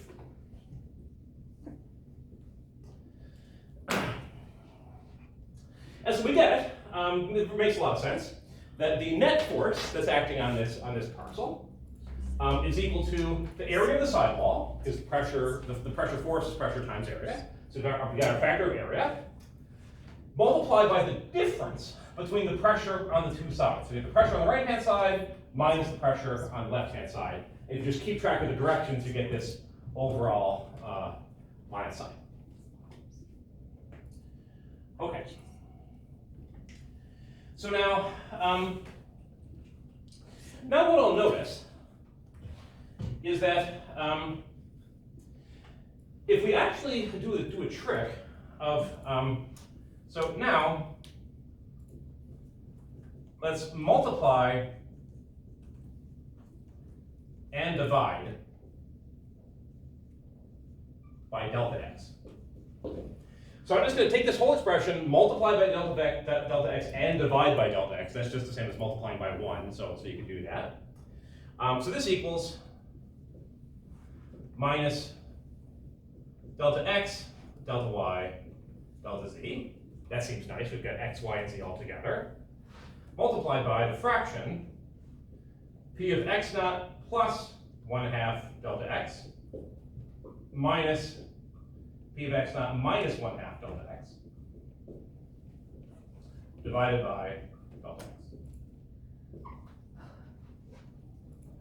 And so we get, it makes a lot of sense, that the net force that's acting on this parcel is equal to the area of the sidewall, because pressure, the pressure force is pressure times area. So we got our factor of area, multiplied by the difference between the pressure on the two sides. So you have the pressure on the right-hand side minus the pressure on the left-hand side. And if you just keep track of the directions, you get this overall line of sight. Okay. So now, now what I'll notice is that if we actually do a trick of, so now, let's multiply and divide by delta x. So I'm just going to take this whole expression, multiply by delta x, and divide by delta x. That's just the same as multiplying by 1, so you can do that. So this equals minus delta x, delta y, delta z. That seems nice. We've got x, y, and z all together. Multiplied by the fraction p of x naught plus 1/2 delta x minus p of x naught minus 1/2 delta x divided by delta x.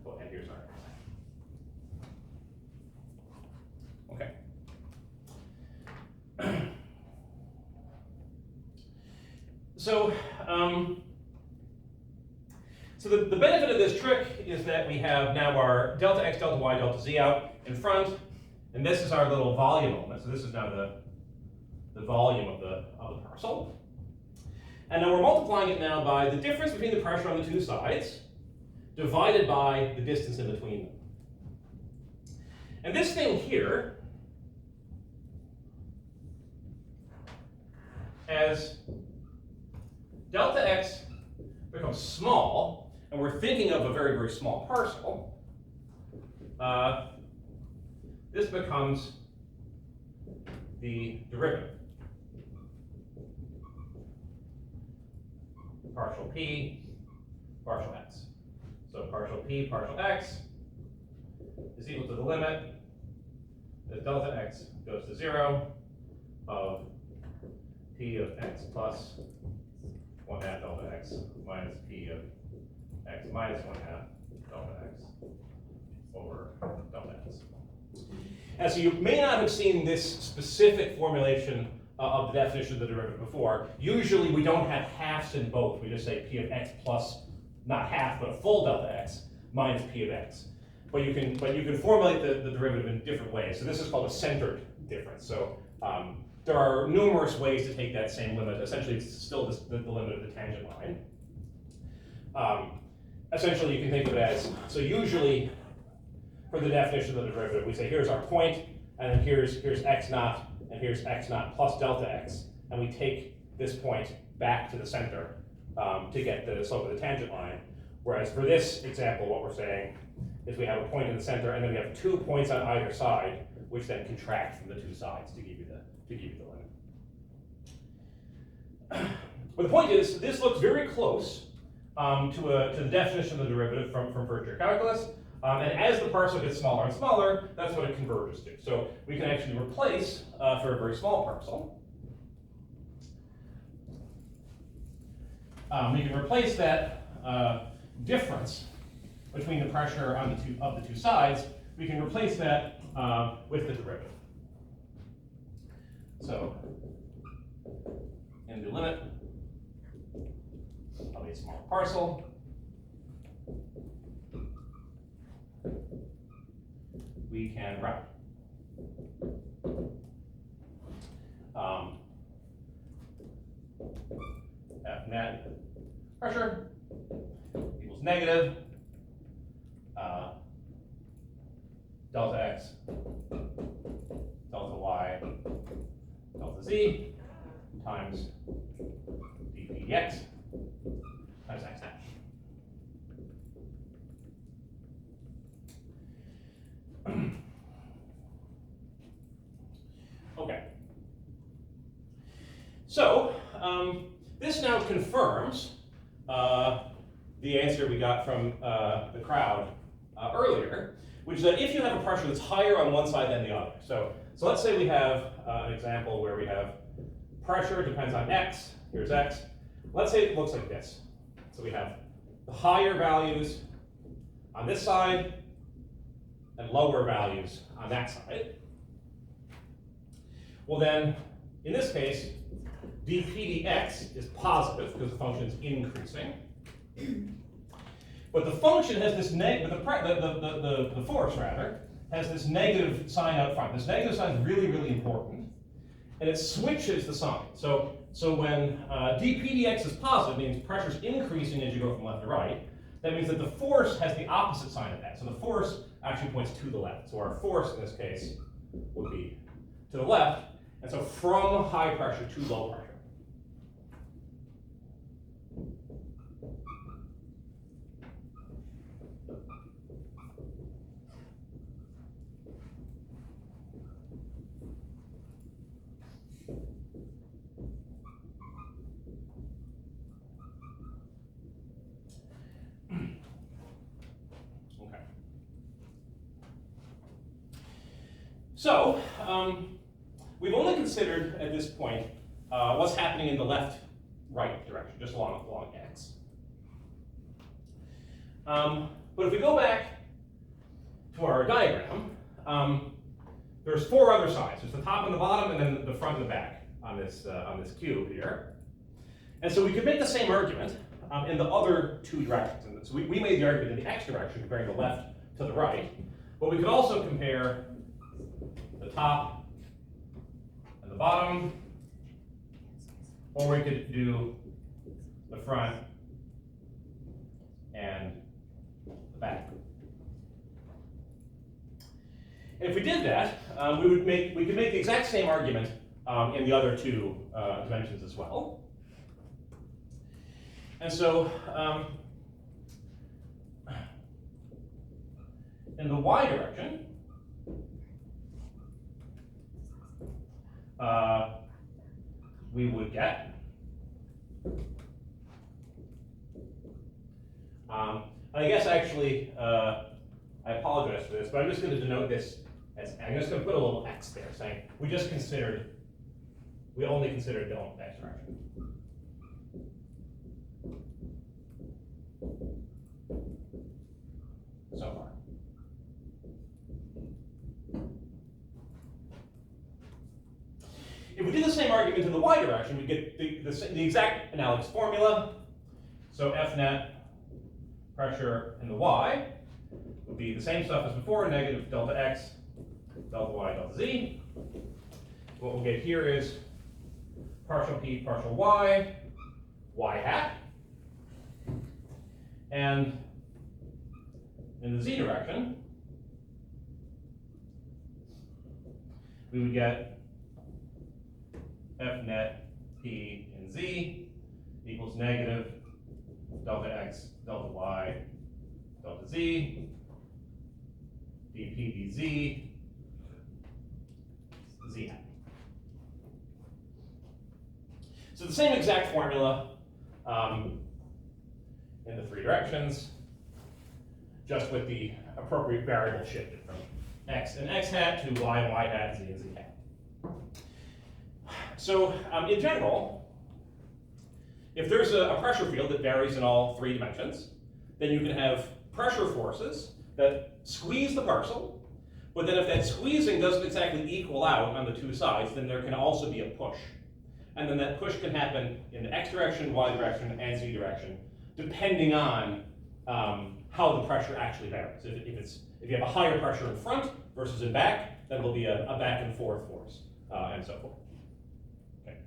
Well, and here's our x. Okay. So the benefit of this trick is that we have now our delta x, delta y, delta z out in front, and this is our little volume element. So this is now the volume of the parcel. And now we're multiplying it now by the difference between the pressure on the two sides divided by the distance in between them. And this thing here, as delta x becomes small, and we're thinking of a very, very small parcel, this becomes the derivative. Partial p, partial x. So partial p, partial x is equal to the limit as delta x goes to 0 of p of x plus 1/2 delta x minus p of x minus 1/2 delta x over delta x. And so you may not have seen this specific formulation of the definition of the derivative before. Usually we don't have halves in both. We just say p of x plus, not half, but a full delta x minus p of x. But you can formulate the derivative in different ways. So this is called a centered difference. So there are numerous ways to take that same limit. Essentially, it's still the limit of the tangent line. Essentially, you can think of it as, so usually for the definition of the derivative, we say here's our point, and then here's x naught, and here's x naught plus delta x, and we take this point back to the center to get the slope of the tangent line. Whereas for this example, what we're saying is we have a point in the center, and then we have 2 points on either side, which then contract from the two sides to give you the limit. But the point is, this looks very close to the definition of the derivative from first year calculus. And as the parcel gets smaller and smaller, that's what it converges to. So we can actually replace, for a very small parcel, we can replace that difference between the pressure on the two sides. We can replace that with the derivative. So in the limit of a small parcel net pressure equals negative delta x, delta y, delta z times dp dx times x net. Okay. So this now confirms the answer we got from the crowd earlier, which is that if you have a pressure that's higher on one side than the other. So let's say we have an example where we have pressure depends on x. Here's x. Let's say it looks like this. So we have the higher values on this side and lower values on that side. Well then, in this case, dp dx is positive because the function is increasing. But the function has this the force rather has this negative sign out front. This negative sign is really, really important, and it switches the sign. So when dp dx is positive, it means pressure's increasing as you go from left to right. That means that the force has the opposite sign of that. So the force actually points to the left. So our force in this case would be to the left. And so from high pressure to low pressure. Okay. So, we've only considered at this point what's happening in the left-right direction, just along x. But if we go back to our diagram, there's four other sides. There's the top and the bottom, and then the front and the back on this cube here. And so we could make the same argument in the other two directions. And so we made the argument in the x direction, comparing the left to the right. But we could also compare the top and the bottom, or we could do the front and the back. And if we did that, we could make the exact same argument in the other two dimensions as well. And so in the y direction, we would get I guess actually I apologize for this, but I'm just going to denote this as, I'm just going to put a little x there saying we only considered the x direction. So far. If we did the same argument in the y direction, we get the exact analogous formula. So F net pressure in the y would be the same stuff as before, negative delta x, delta y, delta z. What we'll get here is partial p, partial y, y hat. And in the z direction, we would get F net p in z equals negative delta x, delta y, delta z, dp dz, z hat. So the same exact formula in the three directions, just with the appropriate variable shifted from x and x hat to y and y hat, z and z hat. So in general, if there's a pressure field that varies in all three dimensions, then you can have pressure forces that squeeze the parcel, but then if that squeezing doesn't exactly equal out on the two sides, then there can also be a push. And then that push can happen in the x direction, y direction, and z direction, depending on how the pressure actually varies. If you have a higher pressure in front versus in back, then there'll be a back and forth force, and so forth. Okay.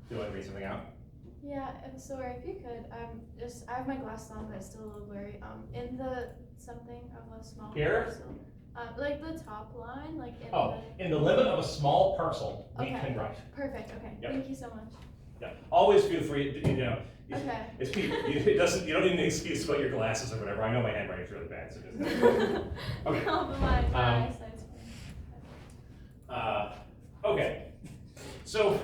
Do you want to read something out? Yeah, and sorry if you could, I have my glasses on, but it's still a little blurry. In the something of a small Here? parcel, like the top line, like in Oh, in the limit of a small parcel, we Okay. can write. Perfect. Okay. Yep. Thank you so much. Yeah. Always feel free. Okay. It doesn't. You don't need an excuse about your glasses or whatever. I know my handwriting's really bad, so just. Okay. No, but my eyesight's fine. Okay. So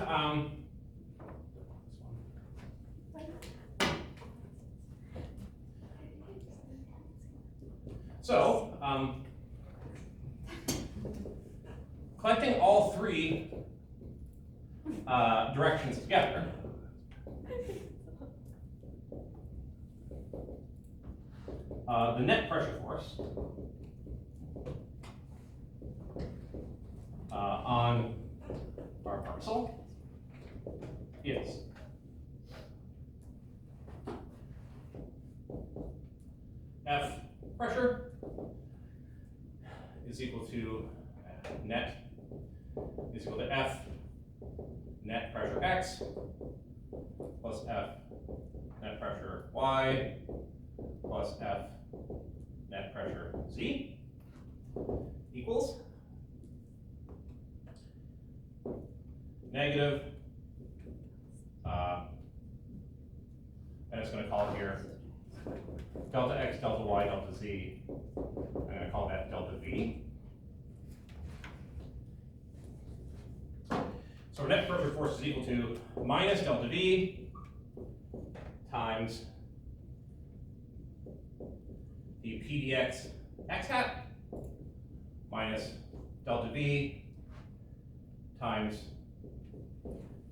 collecting all three directions together, the net pressure force on our parcel is F pressure is equal to net is equal to F net pressure X plus F net pressure Y plus F net pressure Z equals negative, and it's going to call it here delta X, delta Y, delta Z. I'm going to call that delta V. So net pressure force is equal to minus delta V times the PDX X hat minus delta V times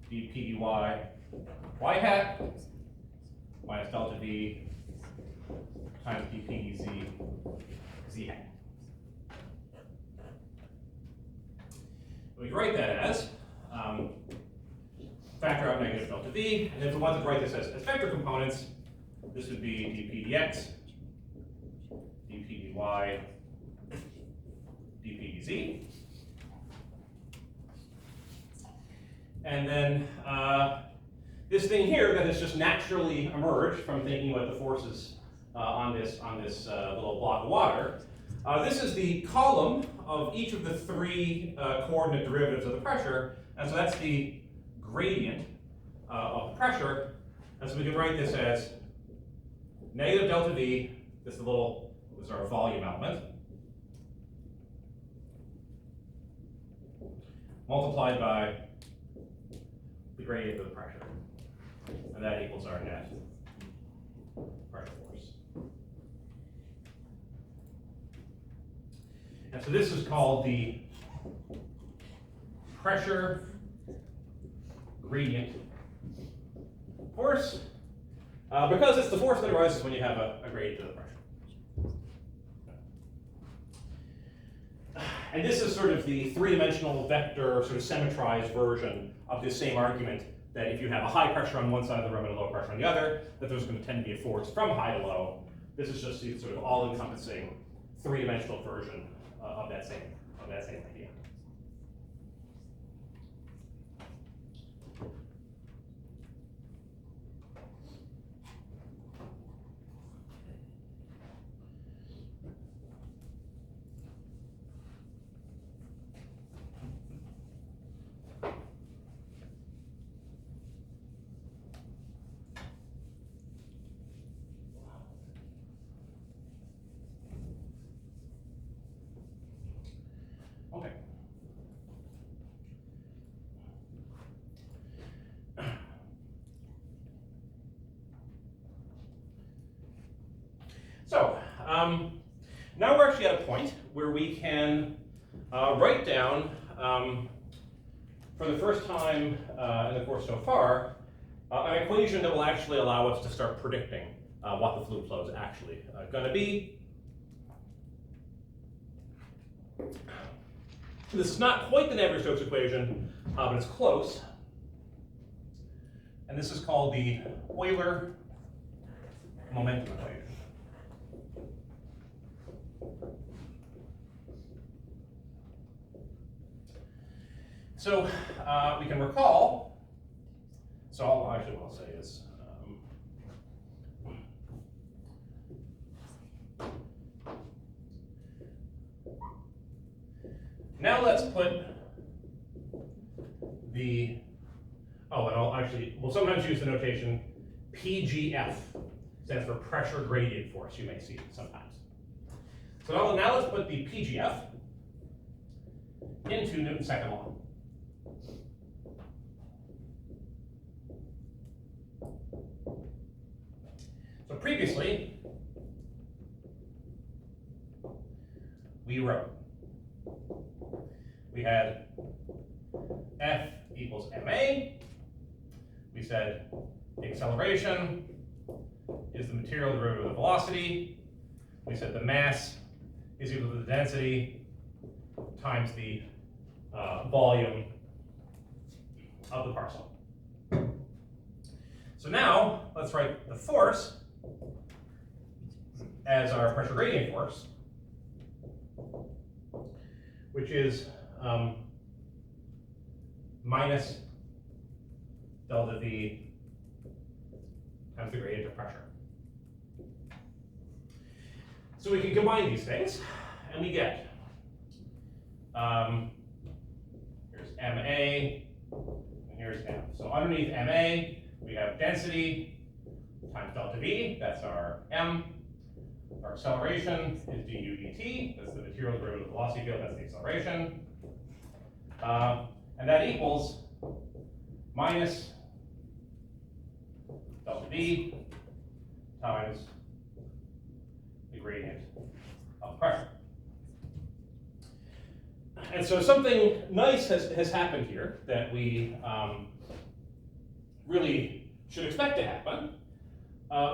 the PDY Y hat minus delta V times the PDZ Z hat. We can write that as factor out negative delta V, and if we wanted to write this as vector components, this would be dPdx, dPdy, dPdz. And then this thing here that has just naturally emerged from thinking about the forces on this little block of water. This is the column of each of the three coordinate derivatives of the pressure, and so that's the gradient of the pressure, and so we can write this as negative delta V, this is our volume element, multiplied by the gradient of the pressure, and that equals our net pressure force. And so this is called the pressure gradient force, because it's the force that arises when you have a gradient of the pressure. And this is sort of the three-dimensional vector, sort of symmetrized version of this same argument that if you have a high pressure on one side of the room and a low pressure on the other, that there's going to tend to be a force from high to low. This is just the sort of all-encompassing three-dimensional version of that same idea. Okay. So, now we're actually at a point where we can write down, for the first time in the course so far, an equation that will actually allow us to start predicting what the fluid flow is actually going to be. This is not quite the Navier-Stokes equation, but it's close. And this is called the Euler momentum equation. So we can recall So what I'll say is, now let's put the, we'll sometimes use the notation PGF, stands for pressure gradient force, you may see it sometimes. So now let's put the PGF into Newton's second law. So previously, we wrote, we had F equals ma. We said the acceleration is the material derivative of the velocity. We said the mass is equal to the density times the volume of the parcel. So now let's write the force as our pressure gradient force, which is minus delta V times the gradient of pressure. So we can combine these things, and we get, here's MA, and here's M. So underneath MA, we have density times delta V, that's our M. Our acceleration is du dt, that's the material derivative of the velocity field, that's the acceleration. And that equals minus delta V times the gradient of pressure. And so something nice has happened here that we really should expect to happen,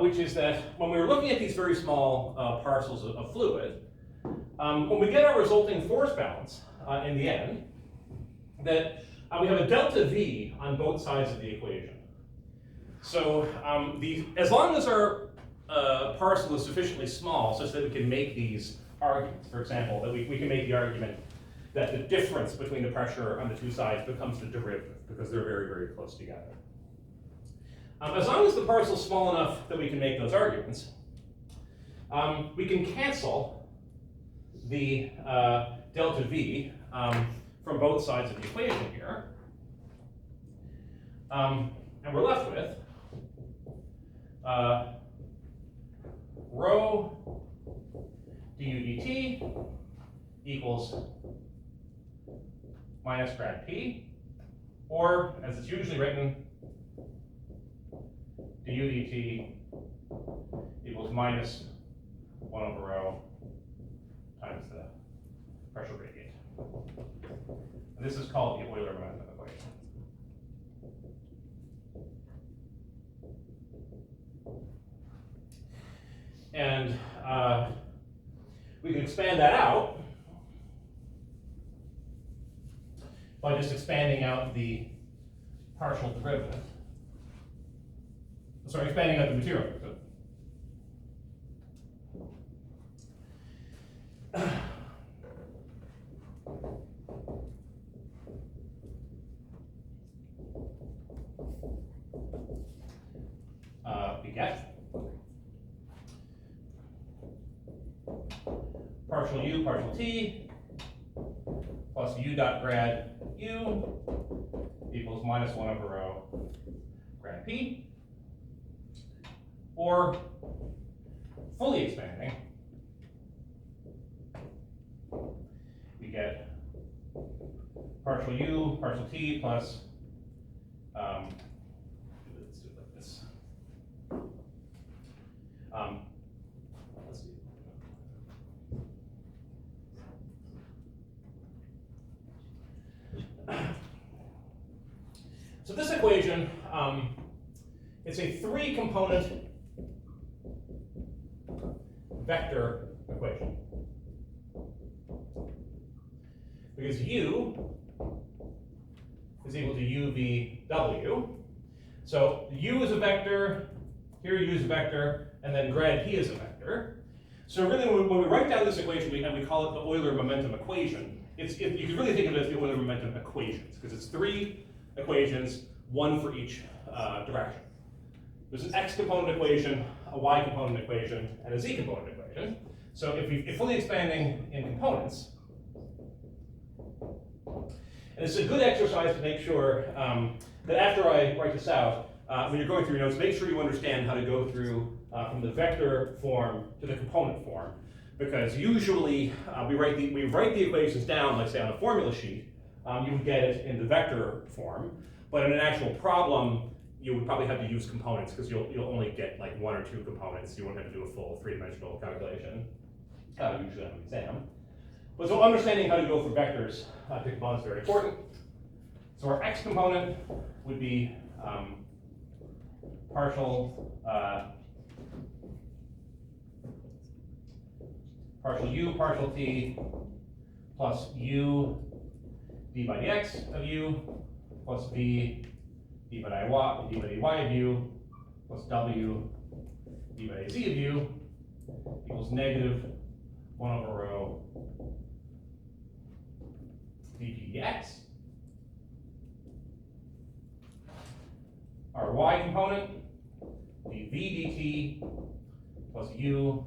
which is that when we were looking at these very small parcels of fluid, when we get our resulting force balance in the end, that we have a delta V on both sides of the equation. So as long as our parcel is sufficiently small such that we can make these arguments, for example, that we can make the argument that the difference between the pressure on the two sides becomes the derivative because they're very, very close together. As long as the parcel is small enough that we can make those arguments, we can cancel the delta V from both sides of the equation here. And we're left with rho du dt equals minus grad P, or as it's usually written, du dt equals minus 1 over rho times the pressure gradient. And this is called the Euler momentum equation. And we can expand that out by just expanding out the partial derivative. Sorry, expanding out the material derivative. We get partial u, partial t, plus u dot grad u equals minus 1 over rho grad p, or fully expanding, we get partial u, partial t plus, let's do it like this. Let's see. So this equation, it's a 3-component vector equation. Because u is equal to uvw. So u is a vector, here u is a vector, and then grad p is a vector. So really when we write down this equation, we call it the Euler momentum equation. You can really think of it as the Euler momentum equations, because it's 3 equations, one for each direction. There's an x component equation, a y component equation, and a z component equation. So if fully expanding in components, and it's a good exercise to make sure that after I write this out, when you're going through your notes, make sure you understand how to go through from the vector form to the component form. Because usually we write the equations down, like say on a formula sheet, you would get it in the vector form. But in an actual problem, you would probably have to use components because you'll only get like 1 or 2 components. You won't have to do a full 3-dimensional calculation, usually on an exam. But so understanding how to go from vectors to components is very important. So our x component would be partial u partial t plus u d by dx of u plus v d by dy of u plus w d by z of u equals negative 1 over rho dp dx. Our y component, dv dt plus u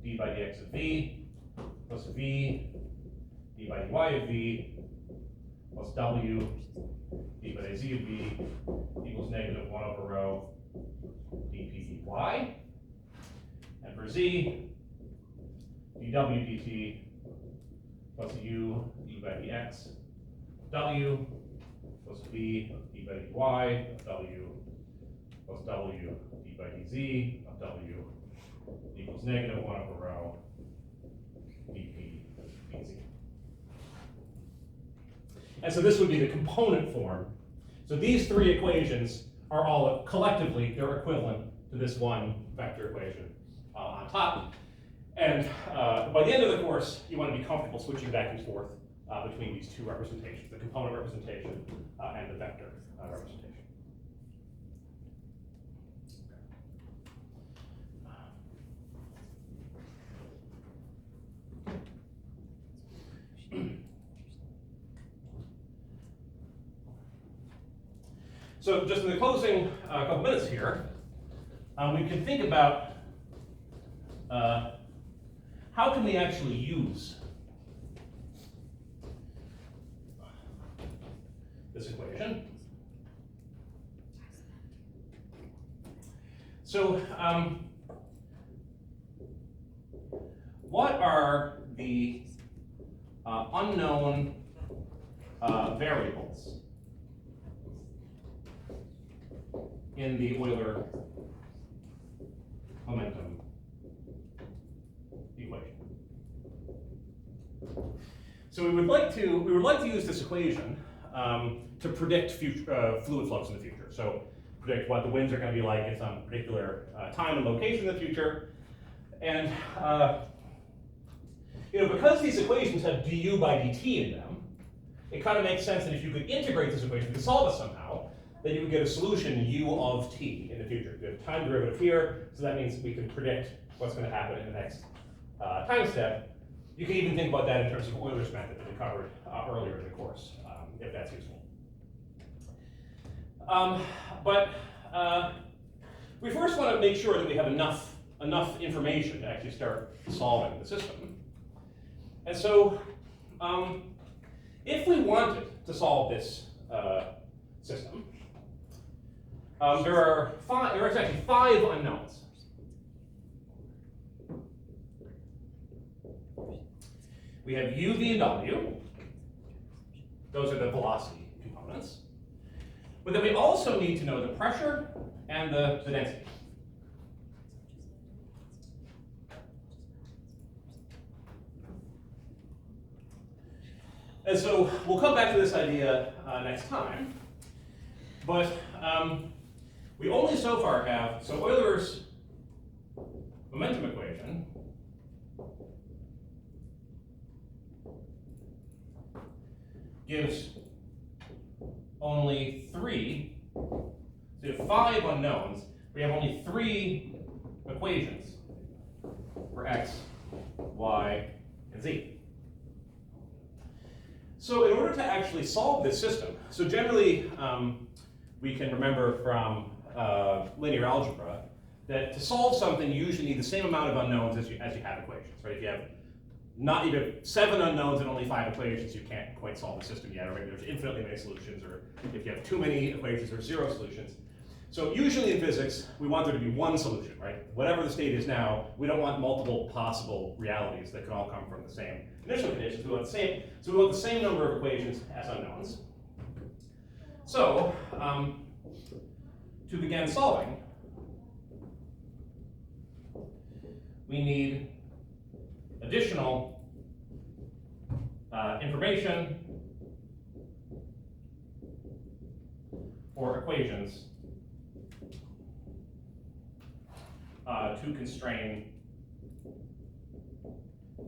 d by dx of v plus v d by dy of v plus w d by z of v equals negative 1 over rho dp dy. And for z, dw dt plus u d by dx w plus v d by dy of w plus w d by dz of w equals negative 1 over rho dp dz. And so this would be the component form. So these 3 equations are all collectively, they're equivalent to this one vector equation on top. And by the end of the course, you want to be comfortable switching back and forth between these 2 representations, the component representation and the vector representation. So just in the closing couple minutes here, we can think about how can we actually use this equation. So what are the unknown variables in the Euler momentum equation? So we would like to use this equation to predict fluid flux in the future. So predict what the winds are going to be like at some particular time and location in the future. And because these equations have du by dt in them, it kind of makes sense that if you could integrate this equation, to solve it somehow, then you would get a solution u of t in the future. We have a time derivative here, so that means we can predict what's going to happen in the next time step. You can even think about that in terms of Euler's method that we covered earlier in the course, if that's useful. But we first want to make sure that we have enough information to actually start solving the system. And so if we wanted to solve this system, there are actually 5 unknowns. We have u, v, and w. Those are the velocity components. But then we also need to know the pressure and the density. And so we'll come back to this idea next time. But we only so far have, so Euler's momentum equation gives only 3, so you have 5 unknowns, we have only 3 equations for x, y, and z. So in order to actually solve this system, so generally we can remember from linear algebra that to solve something, you usually need the same amount of unknowns as you have equations, right? If you have not even 7 unknowns and only 5 equations, you can't quite solve the system yet, or maybe there's infinitely many solutions, or if you have too many equations, there's 0 solutions. So usually in physics, we want there to be one solution, right? Whatever the state is now, we don't want multiple possible realities that could all come from the same initial conditions. We want the same, so we want the same number of equations as unknowns. So, to begin solving, we need additional information or equations to constrain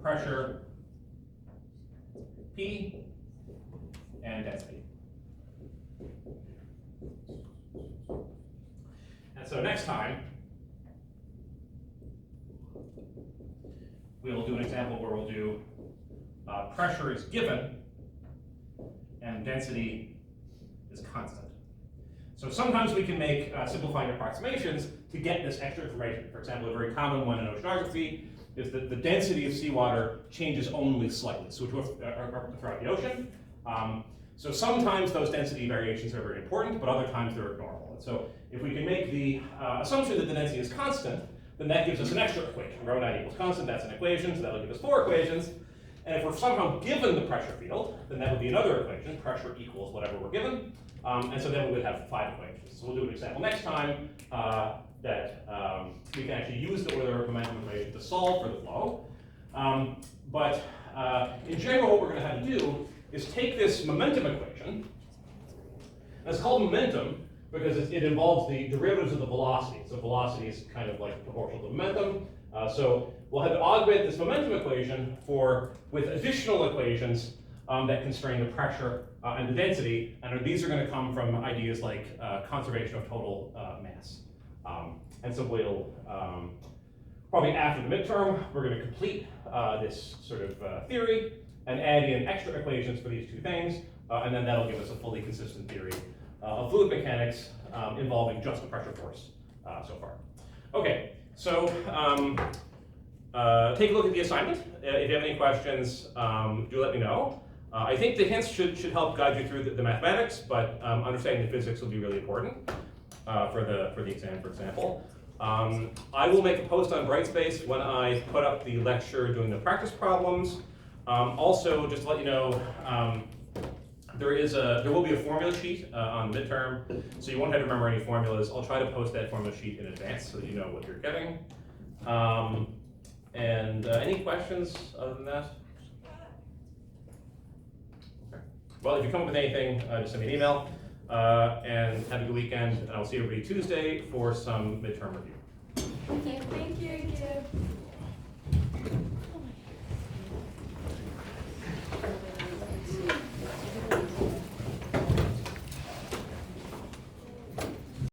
pressure P and density. And so next time, we will do an example where we'll do pressure is given and density is constant. So sometimes we can make simplifying approximations to get this extra information. For example, a very common one in oceanography is that the density of seawater changes only slightly, so throughout the ocean. So sometimes those density variations are very important, but other times they're ignorable. And so if we can make the assumption that the density is constant, then that gives us an extra equation. Rho naught equals constant, that's an equation, so that'll give us 4 equations. And if we're somehow given the pressure field, then that would be another equation, pressure equals whatever we're given. And so then we would have 5 equations. So we'll do an example next time that we can actually use the Euler momentum equation to solve for the flow. But in general, what we're going to have to do is take this momentum equation, and it's called momentum because it involves the derivatives of the velocity. So velocity is kind of like proportional to momentum. So we'll have to augment this momentum equation with additional equations that constrain the pressure and the density, and these are going to come from ideas like conservation of total mass. And so we'll, probably after the midterm, we're going to complete this sort of theory and add in extra equations for these 2 things, and then that'll give us a fully consistent theory of fluid mechanics involving just the pressure force so far. Okay, so take a look at the assignment. If you have any questions, do let me know. I think the hints should help guide you through the mathematics, but understanding the physics will be really important for the exam, for example. I will make a post on Brightspace when I put up the lecture doing the practice problems. Also, just to let you know, there will be a formula sheet on midterm, so you won't have to remember any formulas. I'll try to post that formula sheet in advance so that you know what you're getting. And any questions other than that? Okay. Well, if you come up with anything, just send me an email. And have a good weekend, and I'll see everybody Tuesday for some midterm review. Thank you. Thank you.